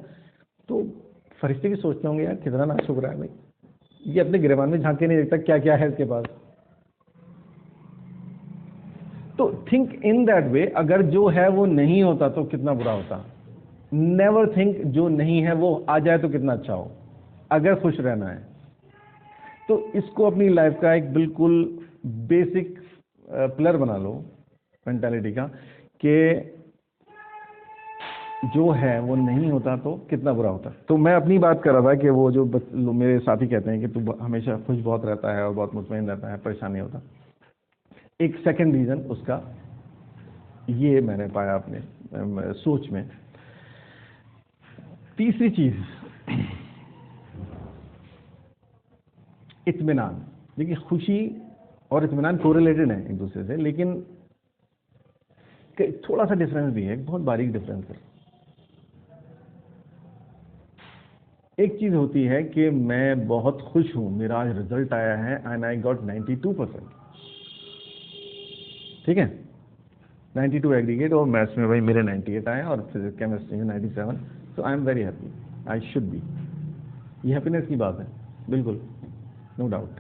S1: तो फरिश्ते भी सोचते होंगे यार कितना ना शुक्र है भाई, ये अपने गिरबान में झांक के नहीं देखता क्या क्या है इसके पास। तो थिंक इन दैट वे, अगर जो है वो नहीं होता तो कितना बुरा होता। नेवर थिंक जो नहीं है वो आ जाए तो कितना अच्छा हो, अगर खुश रहना है तो। इसको अपनी लाइफ का एक बिल्कुल बेसिक पिलर बना लो मेंटालिटी का, कि जो है वो नहीं होता तो कितना बुरा होता। तो मैं अपनी बात कर रहा था कि वो जो मेरे साथी कहते हैं कि तू हमेशा खुश बहुत रहता है और बहुत मुतमईन रहता है, परेशान नहीं होता। एक सेकंड रीजन उसका ये मैंने पाया अपने सोच में। तीसरी चीज इत्मीनान। देखिए खुशी और इत्मीनान कोरिलेटेड है एक दूसरे से, लेकिन थोड़ा सा डिफरेंस भी है, एक बहुत बारीक डिफरेंस है। एक चीज होती है कि मैं बहुत खुश हूं, मेरा आज रिजल्ट आया है एंड आई गॉट 92%, ठीक है, 92 एग्रीगेट, और मैथ्स में भाई मेरे 98 आए और फिजिक्स केमिस्ट्री में 97। So I am very happy, I should be. ये हैप्पीनेस की बात है, बिल्कुल, नो डाउट।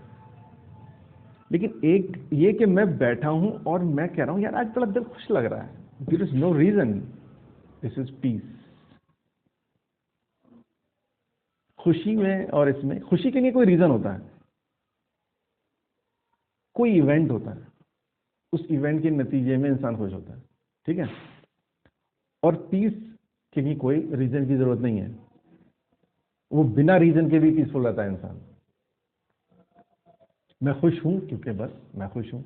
S1: लेकिन एक ये कि मैं बैठा हूं और मैं कह रहा हूं यार आज बड़ा दिल खुश लग रहा है, there is no reason, this is peace. खुशी में और इसमें, खुशी के लिए कोई रीजन होता है, कोई इवेंट होता है, उस इवेंट के नतीजे में इंसान खुश होता है, ठीक है। और पीस के लिए कोई रीजन की जरूरत नहीं है, वो बिना रीजन के भी पीसफुल रहता है इंसान। मैं खुश हूं क्योंकि बस मैं खुश हूं।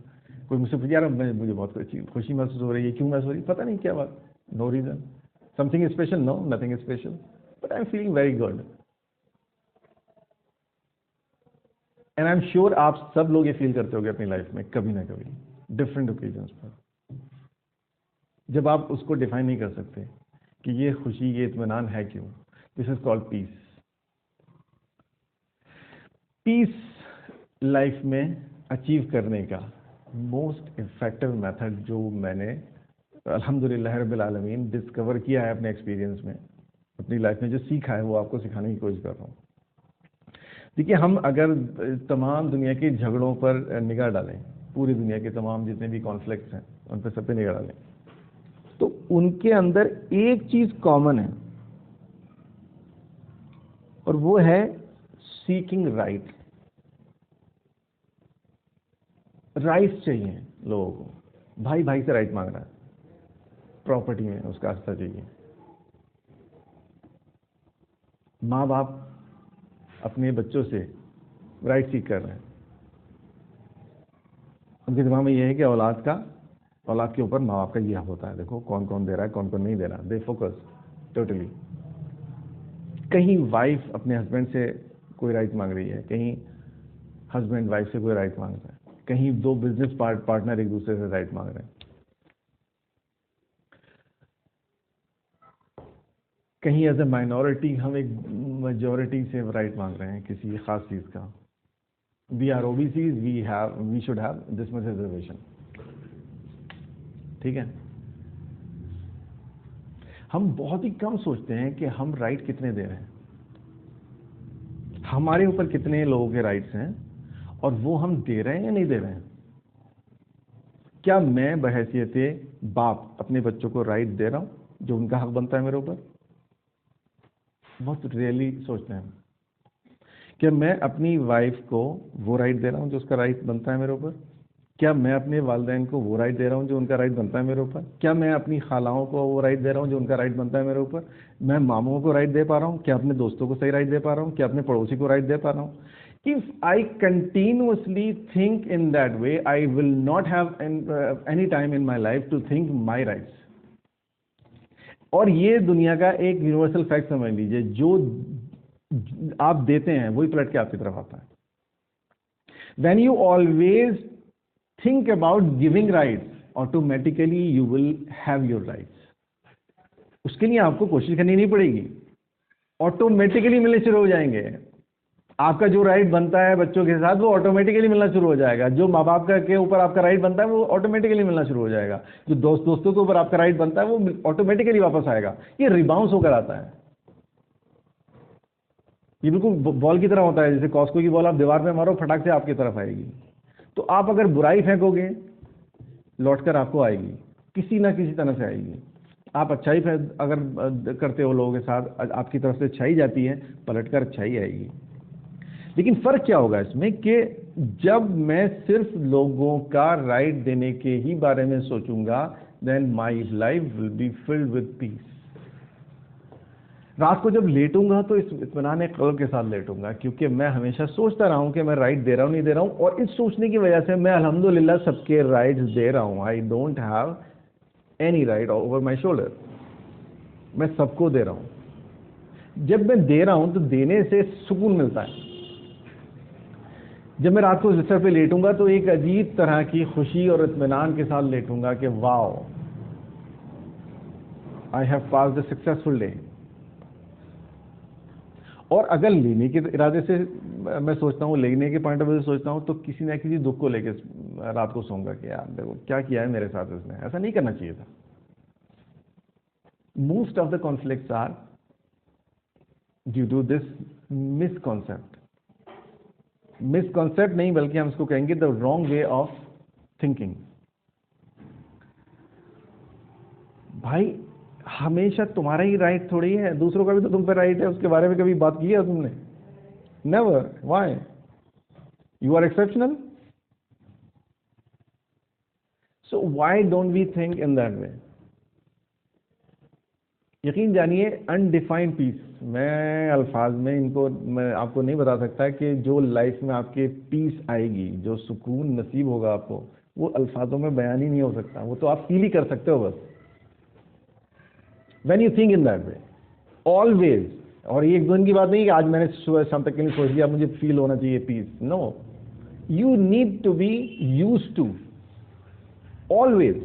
S1: कोई मुझसे पूछे यार मुझे बहुत खुशी महसूस हो रही है, क्यों महसूस हो रही है, पता नहीं क्या बात, no reason, something special, no nothing special, but I am feeling very good. And I am sure आप सब लोग ये फील करते होंगे अपनी लाइफ में कभी ना कभी, डिफरेंट ओकेजन्स पर, जब आप उसको डिफाइन नहीं कर सकते कि ये खुशी, ये इत्मीनान है क्यों। This is called peace. Peace life में अचीव करने का मोस्ट इफेक्टिव मेथड जो मैंने अल्हम्दुलिल्लाह रब्बिल आलमीन डिस्कवर किया है अपने एक्सपीरियंस में, अपनी लाइफ में जो सीखा है वो आपको सिखाने की कोशिश कर रहा हूँ। देखिए हम अगर तमाम दुनिया के झगड़ों पर निगाह डालें, पूरी दुनिया के तमाम जितने भी कॉन्फ्लिक्ट्स हैं उन पर सब पे निगाह डालें, तो उनके अंदर एक चीज कॉमन है और वो है सीकिंग राइट। राइट्स चाहिए लोगों को, भाई भाई से राइट मांग रहा है, प्रॉपर्टी में उसका हिस्सा चाहिए। माँ बाप अपने बच्चों से राइट सीख कर रहे हैं, उनके दिमाग में यह है कि औलाद के ऊपर माँ बाप का यह होता है, देखो कौन कौन दे रहा है कौन कौन नहीं दे रहा, दे फोकस टोटली। कहीं वाइफ अपने हस्बैंड से कोई राइट मांग रही है, कहीं हस्बैंड वाइफ से कोई राइट मांग रहा है, कहीं दो बिजनेस पार्टनर एक दूसरे से राइट मांग रहे हैं, कहीं एज ए माइनॉरिटी हम एक मेजॉरिटी से राइट मांग रहे हैं किसी खास चीज का। We are OBCs, we should have this much reservation. ठीक है, हम बहुत ही कम सोचते हैं कि हम राइट कितने दे रहे हैं, हमारे ऊपर कितने लोगों के राइट्स हैं और वो हम दे रहे हैं या नहीं दे रहे हैं। क्या मैं बहैसियते बाप अपने बच्चों को राइट दे रहा हूं जो उनका हक बनता है मेरे ऊपर? बहुत रियली सोचते हैं। क्या मैं अपनी वाइफ को वो राइट दे रहा हूं जो उसका राइट बनता है मेरे ऊपर? क्या मैं अपने वालिदैन को वो राइट दे रहा हूं जो उनका राइट बनता है मेरे ऊपर? क्या मैं अपनी खालाओं को वो राइट दे रहा हूं जो उनका राइट बनता है मेरे ऊपर? मैं मामों को राइट दे पा रहा हूं? क्या अपने दोस्तों को सही राइट दे पा रहा हूं? क्या अपने पड़ोसी को राइट दे पा रहा हूं? If I continuously think in that way, I will not have any time in my life to think my rights. और ये दुनिया का एक यूनिवर्सल फैक्ट समझ लीजिए, जो आप देते हैं वही पलट के आपकी तरफ आता है। When you always think about giving rights, automatically you will have your rights. उसके लिए आपको कोशिश करनी नहीं पड़ेगी, ऑटोमेटिकली मिलने शुरू हो जाएंगे। आपका जो राइट बनता है बच्चों के साथ वो ऑटोमेटिकली मिलना शुरू हो जाएगा। जो माँ बाप के ऊपर आपका राइट बनता है वो ऑटोमेटिकली मिलना शुरू हो जाएगा। जो दोस्तों के ऊपर आपका राइट बनता है वो ऑटोमेटिकली वापस आएगा। ये रिबाउंस होकर आता है। ये बिल्कुल बॉल की तरह होता है, जैसे कॉस्को की बॉल आप दीवार पे मारो, फटाक से आपकी तरफ आएगी। तो आप अगर बुराई फेंकोगे लौटकर आपको आएगी, किसी ना किसी तरह से आएगी। आप अच्छाई अगर करते हो लोगों के साथ, आपकी तरफ से अच्छाई जाती है, पलटकर अच्छाई आएगी। लेकिन फर्क क्या होगा इसमें कि जब मैं सिर्फ लोगों का राइट देने के ही बारे में सोचूंगा, then my life will be filled with peace. रात को जब लेटूंगा तो इस इत्मीनान क़ल्ब के साथ लेटूंगा, क्योंकि मैं हमेशा सोचता रहा हूं कि मैं राइट दे रहा हूं नहीं दे रहा हूं, और इस सोचने की वजह से मैं अल्हम्दुलिल्लाह सबके राइट्स दे रहा हूं। आई don't have any right over my shoulder. मैं सबको दे रहा हूं। जब मैं दे रहा हूं तो देने से सुकून मिलता है। जब मैं रात को बिस्तर पे लेटूंगा तो एक अजीब तरह की खुशी और इत्मीनान के साथ लेटूंगा कि wow, I have passed a successful day. और अगर लेने के इरादे से मैं सोचता हूँ, लेने के पॉइंट ऑफ व्यू से सोचता हूँ, तो किसी ना किसी दुख को लेकर रात को सोऊंगा कि यार देखो क्या किया है मेरे साथ इसने, ऐसा नहीं करना चाहिए था। Most of the conflicts are due to this misconcept. Misconcept नहीं, बल्कि हम इसको कहेंगे the wrong way of thinking. भाई हमेशा तुम्हारा ही राइट थोड़ी है, दूसरों का भी तो तुम पे राइट है। उसके बारे में कभी बात की है तुमने? Never. Why? You are exceptional. So why don't we think in that way? यकीन जानिए, अनडिफाइंड पीस, मैं अल्फाज में इनको मैं आपको नहीं बता सकता कि जो लाइफ में आपके पीस आएगी, जो सुकून नसीब होगा आपको, वो अल्फाजों में बयान ही नहीं हो सकता। वो तो आप फील ही कर सकते हो बस। When you think in that way, always, और ये एक दिन की बात नहीं कि आज मैंने सुबह शाम तक के लिए सोच लिया मुझे फील होना चाहिए peace. No, you need to be used to always.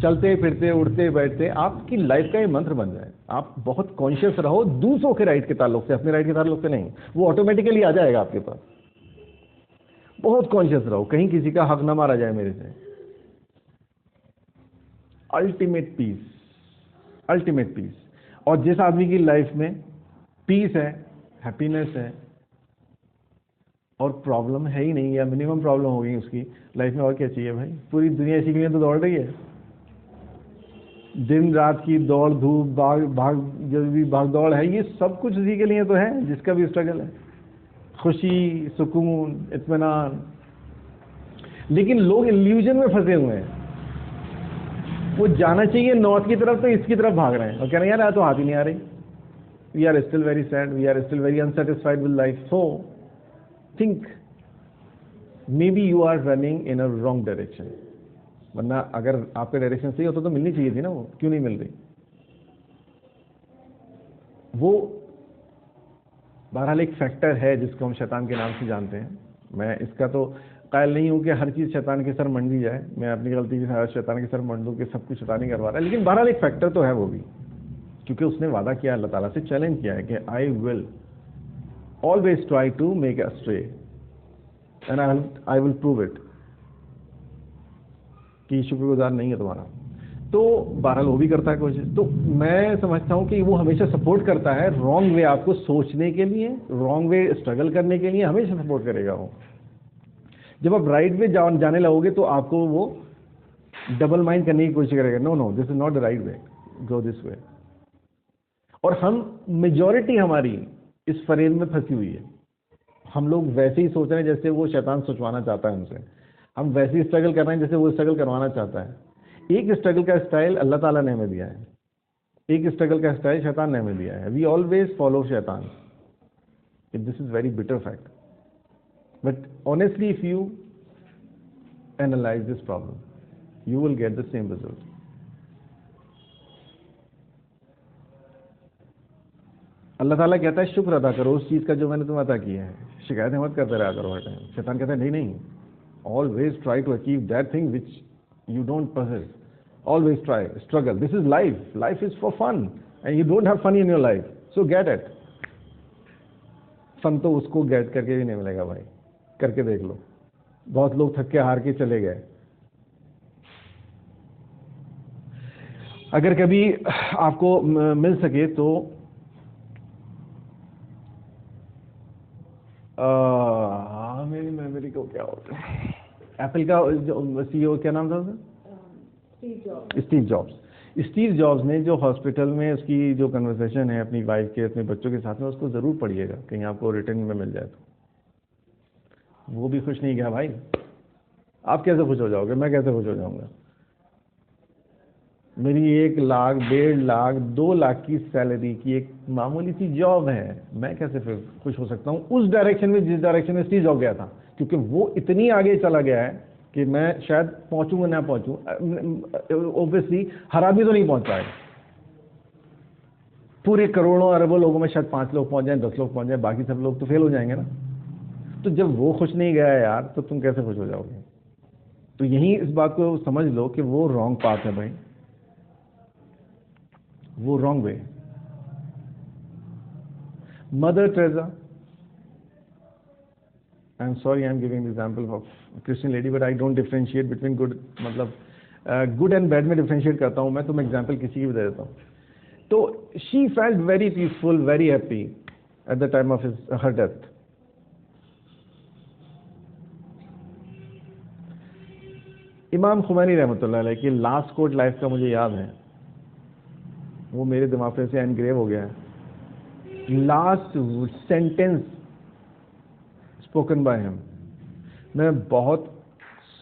S1: चलते फिरते उठते बैठते आपकी लाइफ का ये मंत्र बन जाए। आप बहुत कॉन्शियस रहो दूसरों के राइट के ताल्लुक से, अपने राइट के ताल्लुक से नहीं। वो ऑटोमेटिकली आ जाएगा आपके पास। बहुत कॉन्शियस रहो, कहीं किसी का हक ना मारा जाए मेरे से। Ultimate peace, ultimate peace. और जिस आदमी की लाइफ में पीस है, हैप्पीनेस है और प्रॉब्लम है ही नहीं, या मिनिमम प्रॉब्लम हो गई उसकी लाइफ में, और क्या चाहिए भाई? पूरी दुनिया इसी के लिए तो दौड़ रही है। दिन रात की दौड़ धूप, जो भी भाग दौड़ है, ये सब कुछ उसी के लिए तो है जिसका भी स्ट्रगल है। खुशी, सुकून, इत्मीनान। लेकिन लोग इल्यूजन में फंसे हुए हैं। वो जाना चाहिए नॉर्थ की तरफ तो इसकी तरफ भाग रहे हैं और कह रहे हैं यार तो हाथ ही नहीं आ रही। We are still very sad, we are still very unsatisfied with life. So think, maybe you are running in a wrong direction. वरना अगर आपका डायरेक्शन सही होता तो मिलनी चाहिए थी ना, वो क्यों नहीं मिल रही? वो बहरहाल एक फैक्टर है जिसको हम शैतान के नाम से जानते हैं। मैं इसका तो कायल नहीं हूँ कि हर चीज़ शैतान के सर मंडी जाए, मैं अपनी गलती के साथ शैतान के सर मंडूँ कि सब कुछ शैतान ही करवा रहा है, लेकिन बहरहाल एक फैक्टर तो है वो भी, क्योंकि उसने वादा किया, अल्लाह ताला से चैलेंज किया है कि I will always try to make astray and I will prove it, कि शुक्रगुजार नहीं है तुम्हारा। तो बहरहाल वो भी करता है कोशिश। तो मैं समझता हूं कि वो हमेशा सपोर्ट करता है रॉन्ग वे आपको सोचने के लिए, रॉन्ग वे स्ट्रगल करने के लिए हमेशा सपोर्ट करेगा वो। जब आप राइट वे जाने लगोगे तो आपको वो डबल माइंड करने की कोशिश करेगा, no no this is not the right way, go this way. और हम मेजॉरिटी हमारी इस फरेब में फंसी हुई है। हम लोग वैसे ही सोच रहे हैं जैसे वो शैतान सोचवाना चाहता है हमसे, हम वैसे ही स्ट्रगल कर रहे हैं जैसे वो स्ट्रगल करवाना चाहता है। एक स्ट्रगल का स्टाइल अल्लाह ताला ने हमें दिया है, एक स्ट्रगल का स्टाइल शैतान ने हमें दिया है। वी ऑलवेज फॉलो शैतान, this is very bitter fact, but honestly if you analyse this problem you will get the same result. Allah ताला कहता है शुक्र अदा करो उस चीज का जो मैंने तुम्हें अता किया है, शिकायतें मत करते रहा करो हर टाइम। शैतान कहता है नहीं नहीं, always try to achieve that thing which you don't possess, always try, struggle, this is life, life is for fun and you don't have fun in your life, so get it। Fun तो उसको gate करके भी नहीं मिलेगा भाई, करके देख लो। बहुत लोग थक के हार के चले गए। अगर कभी आपको मिल सके तो मेरी मेमोरी को क्या होता है, एप्पल का जो सीईओ क्या नाम था उसका, स्टीव जॉब्स। स्टीव जॉब्स ने जो हॉस्पिटल में उसकी जो कन्वर्सेशन है अपनी वाइफ के, अपने बच्चों के साथ में, उसको जरूर पढ़िएगा, कहीं आपको रिटर्न में मिल जाए तो। वो भी खुश नहीं गया भाई। आप कैसे खुश हो जाओगे, मैं कैसे खुश हो जाऊंगा? मेरी 1 लाख 1.5 लाख 2 लाख की सैलरी की एक मामूली सी जॉब है, मैं कैसे फिर खुश हो सकता हूँ उस डायरेक्शन में जिस डायरेक्शन में स्टीव जॉब गया था? क्योंकि वो इतनी आगे चला गया है कि मैं शायद पहुंचूंगा ना पहुंचूं, ऑब्वियसली हर आदमी तो नहीं पहुंच पाएगा। पूरे करोड़ों अरबों लोगों में शायद 5 लोग पहुंच जाएं, 10 लोग पहुंच जाएं, बाकी सब लोग तो फेल हो जाएंगे ना। तो जब वो खुश नहीं गया यार, तो तुम कैसे खुश हो जाओगे? तो यही इस बात को समझ लो कि वो रॉन्ग पाथ है भाई, वो wrong way. Mother Teresa, I am sorry I am giving example of Christian lady, but I don't differentiate between good, मतलब गुड एंड बैड में डिफरेंशिएट करता हूं मैं, तो मैं एग्जांपल किसी की भी दे देता हूं। तो she felt very peaceful, very happy at the time of her death. इमाम खुमैनी रहमतुल्लाह अलैह की लास्ट कोट लाइफ का मुझे याद है, वो मेरे दिमाग पे से एनग्रेव हो गया है। Last sentence spoken by him, मैं बहुत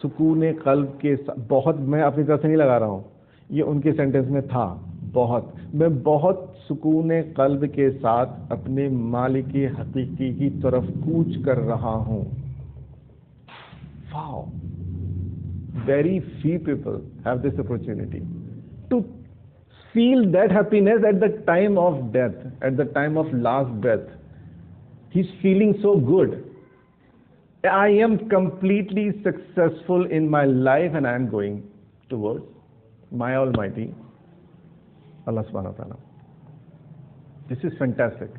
S1: सुकून कल्ब के साथ, बहुत, मैं अपनी तरफ से नहीं लगा रहा हूँ, ये उनके सेंटेंस में था, मैं बहुत सुकून कल्ब के साथ अपने मालिक हकीकी की तरफ कूच कर रहा हूँ। Wow, very few people have this opportunity to feel that happiness at the time of death, at the time of last breath. He's feeling so good. I am completely successful in my life and I am going towards my Almighty Allah subhanahu wa ta'ala. This is fantastic.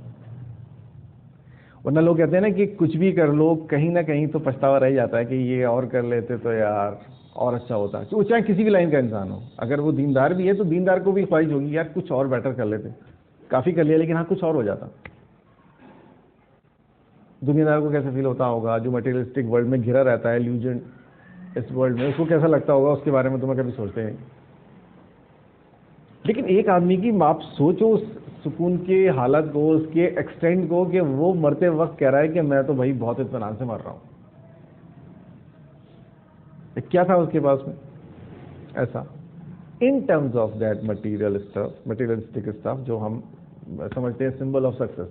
S1: वरना लोग कहते हैं ना कि कुछ भी कर लो, कहीं ना कहीं तो पछतावा रह जाता है कि ये और कर लेते तो यार और अच्छा होता। तो चाहे किसी भी लाइन का इंसान हो, अगर वो दीनदार भी है तो दीनदार को भी ख्वाहिश होगी यार कुछ और बेटर कर लेते, काफ़ी कर लिया लेकिन हाँ कुछ और हो जाता। दुनियादार को कैसे फील होता होगा जो मटेरियलिस्टिक वर्ल्ड में घिरा रहता है, इल्यूजन इस वर्ल्ड में, उसको कैसा लगता होगा, उसके बारे में तो मैं कभी सोचते हैं। लेकिन एक आदमी की आप सोचो उस सुकून के हालत को, उसके एक्सटेंड को, कि वो मरते वक्त कह रहा है कि मैं तो भाई बहुत इत्मीनान से मर रहा हूँ। क्या था उसके पास में ऐसा इन terms of that material stuff, materialistic stuff जो हम समझते हैं symbol of success.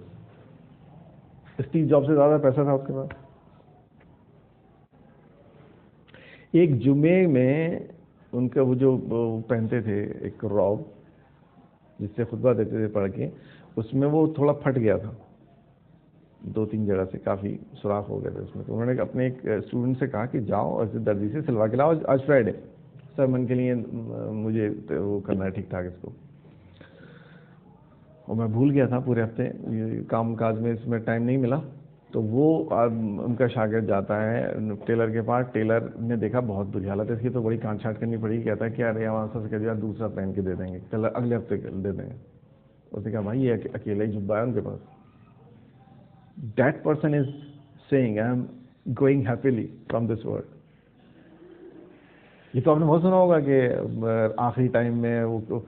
S1: Steve job से ज्यादा पैसा था उसके पास। एक जुमे में उनका वो जो पहनते थे एक रॉब जिससे खुतबा देते थे पढ़ के, उसमें वो थोड़ा फट गया था। 2-3 जगह से काफ़ी सुराख हो गए थे उसमें। तो उन्होंने अपने एक स्टूडेंट से कहा कि जाओ और दर्जी से सिलवा के लाओ, आज फ्राइडे, सर मन के लिए मुझे वो करना है ठीक ठाक इसको। और मैं भूल गया था पूरे हफ्ते, काम काज में इसमें टाइम नहीं मिला। तो वो उनका शागिर्द जाता है टेलर के पास। टेलर ने देखा बहुत बुरी हालत है इसकी, तो बड़ी काट छाट करनी पड़ी। कहता है कि अरे यहाँ से कह दिया दूसरा पहन के दे देंगे, कल अगले हफ्ते दे देंगे। उसने कहा भाई ये अकेला ही जुब्बा है उनके पास। That person is saying I am going happily from this world. ये तो आपने बहुत सुना होगा कि आखिरी टाइम में वो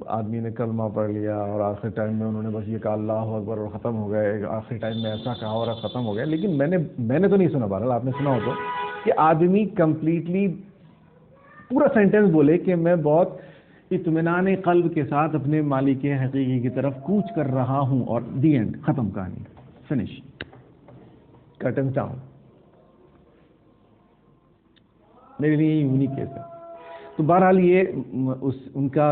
S1: आदमी ने कलमा पढ़ लिया और आखिरी टाइम में उन्होंने बस ये कहा अल्लाह अकबर और ख़त्म हो गए, आखिरी टाइम में ऐसा कहा और ख़त्म हो गया। लेकिन मैंने तो नहीं सुना, बहरहाल आपने सुना हो तो, कि आदमी कंप्लीटली पूरा सेंटेंस बोले कि मैं बहुत इत्मीनान क़ल्ब के साथ अपने मालिक हकीकी की तरफ कूच कर रहा हूं, और दी एंड, ख़त्म कहानी, फिनिश, कर्टन डाउन। मेरे लिए यूनिक केस है। तो बहरहाल ये उनका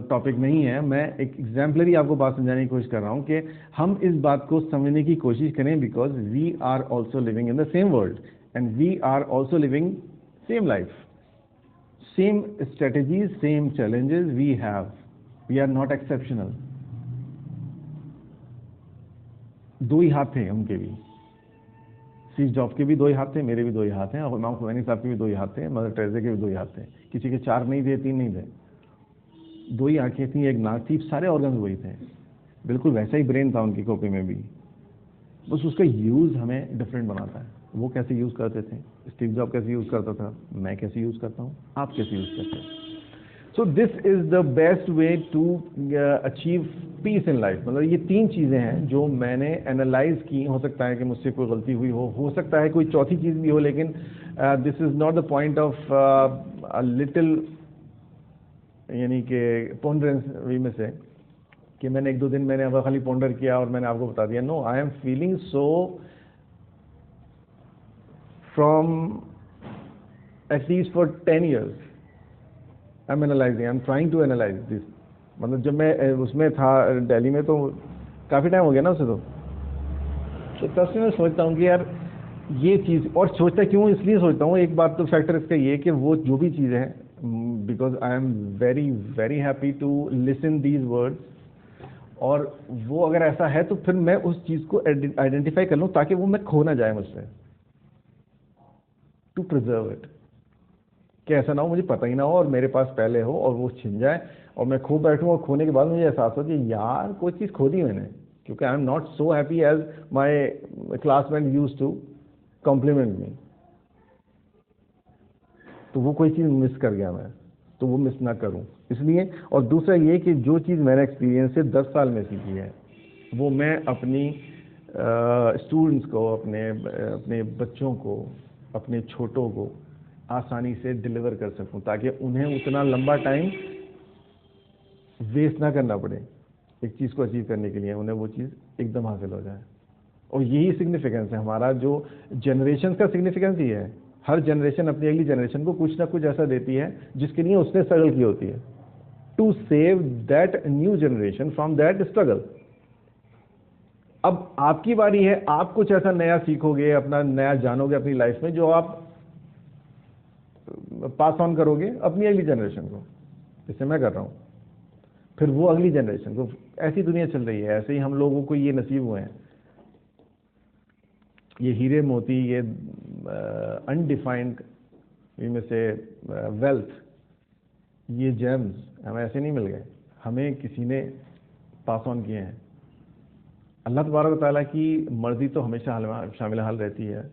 S1: टॉपिक नहीं है। मैं एक एग्जाम्पलरी आपको बात समझाने की कोशिश कर रहा हूँ कि हम इस बात को समझने की कोशिश करें, because we are also living in the same world and we are also living same life, same strategies, same challenges we have, we are not exceptional. दो ही हाथ थे उनके भी, स्टीव जॉब के भी 2 ही हाथ थे, मेरे भी 2 ही हाथ हैं, और इमाम खुमैनी साहब के भी 2 ही हाथ थे, मदर टेरेसा के भी 2 ही हाथ थे। किसी के 4 नहीं थे, 3 नहीं थे, 2 ही आंखें थी, एक नाक थी, सारे ऑर्गन वही थे। बिल्कुल वैसा ही ब्रेन था उनकी कॉपी में भी, बस उसका यूज़ हमें डिफरेंट बनाता है। वो कैसे यूज़ करते थे, स्टीव जॉब कैसे यूज़ करता था, मैं कैसे यूज़ करता हूँ, आप कैसे यूज़ करते हैं। So this is the best way to achieve peace in life. मतलब ये 3 चीज़ें हैं जो मैंने एनालाइज की। हो सकता है कि मुझसे कोई गलती हुई हो सकता है कोई चौथी चीज़ भी हो, लेकिन this is not the point of a little, यानी कि पॉन्डरेंस में से कि मैंने 1-2 दिन मैंने अब खाली पॉन्डर किया और मैंने आपको बता दिया। No, I am feeling so from at least for 10 years I am analysing, I am trying to analyse this. मतलब जब मैं उसमें था दिल्ली में, तो काफ़ी टाइम हो गया ना उसे, तो तब से मैं सोचता हूँ कि यार ये चीज़, और सोचता क्यों, इसलिए सोचता हूँ, एक बात तो फैक्टर इसका ये कि वो जो भी चीज़ है, because I am very very happy to listen these words, और वो अगर ऐसा है तो फिर मैं उस चीज़ को आइडेंटिफाई कर लूँ ताकि वो मैं खो ना जाए मुझसे, टू प्रिजर्व इट, कि ऐसा ना हो मुझे पता ही ना हो और मेरे पास पहले हो और वो छिन जाए और मैं खो बैठूं, और खोने के बाद मुझे एहसास हो कि यार कोई चीज़ खो दी मैंने, क्योंकि I am not so happy as my classmate use to compliment me. तो वो कोई चीज़ मिस कर गया मैं, तो वो मिस ना करूं इसलिए। और दूसरा ये कि जो चीज़ मैंने एक्सपीरियंस से 10 साल में सीखी है, वो मैं अपनी स्टूडेंट्स को, अपने बच्चों को, अपने छोटों को आसानी से डिलीवर कर सकूं, ताकि उन्हें उतना लंबा टाइम वेस्ट ना करना पड़े एक चीज़ को अचीव करने के लिए, उन्हें वो चीज़ एकदम हासिल हो जाए। और यही सिग्निफिकेंस है हमारा, जो जनरेशन का सिग्निफिकेंस ही है। हर जनरेशन अपनी अगली जनरेशन को कुछ ना कुछ ऐसा देती है जिसके लिए उसने स्ट्रगल की होती है, to save that new generation from that struggle. अब आपकी बारी है, आप कुछ ऐसा नया सीखोगे, अपना नया जानोगे अपनी लाइफ में, जो आप पास ऑन करोगे अपनी अगली जनरेशन को, जैसे मैं कर रहा हूं, फिर वो अगली जनरेशन को। ऐसी दुनिया चल रही है, ऐसे ही हम लोगों को ये नसीब हुए हैं, ये हीरे मोती, ये अनडिफाइंड में से वेल्थ, ये जेम्स हमें ऐसे नहीं मिल गए, हमें किसी ने पास ऑन किए हैं। अल्लाह तबारक ताला की मर्जी तो हमेशा शामिल हाल रहती है।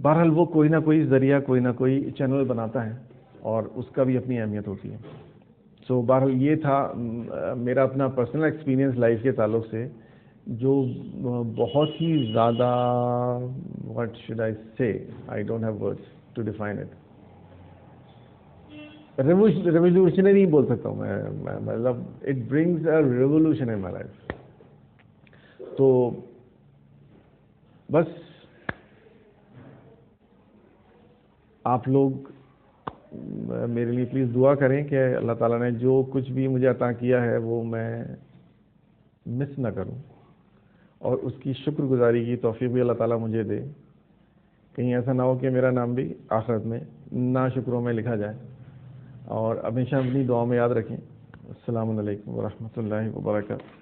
S1: बहरहाल वो कोई ना कोई जरिया, कोई ना कोई चैनल बनाता है, और उसका भी अपनी अहमियत होती है। सो बहरहाल ये था मेरा अपना पर्सनल एक्सपीरियंस लाइफ के ताल्लुक से, जो बहुत ही ज़्यादा, what should I say, I don't have words to define it, revolutionary बोल सकता हूँ मैं, मतलब it brings a revolution in my life. तो बस आप लोग मेरे लिए प्लीज़ दुआ करें कि अल्लाह ताला ने जो कुछ भी मुझे अता किया है वो मैं मिस ना करूं और उसकी शुक्रगुजारी की तौफीक भी अल्लाह ताला मुझे दे। कहीं ऐसा ना हो कि मेरा नाम भी आखिरत में ना शुक्रों में लिखा जाए। और हमेशा अपनी दुआ में याद रखें। अस्सलामु अलैकुम व रहमतुल्लाहि व बरकातहू।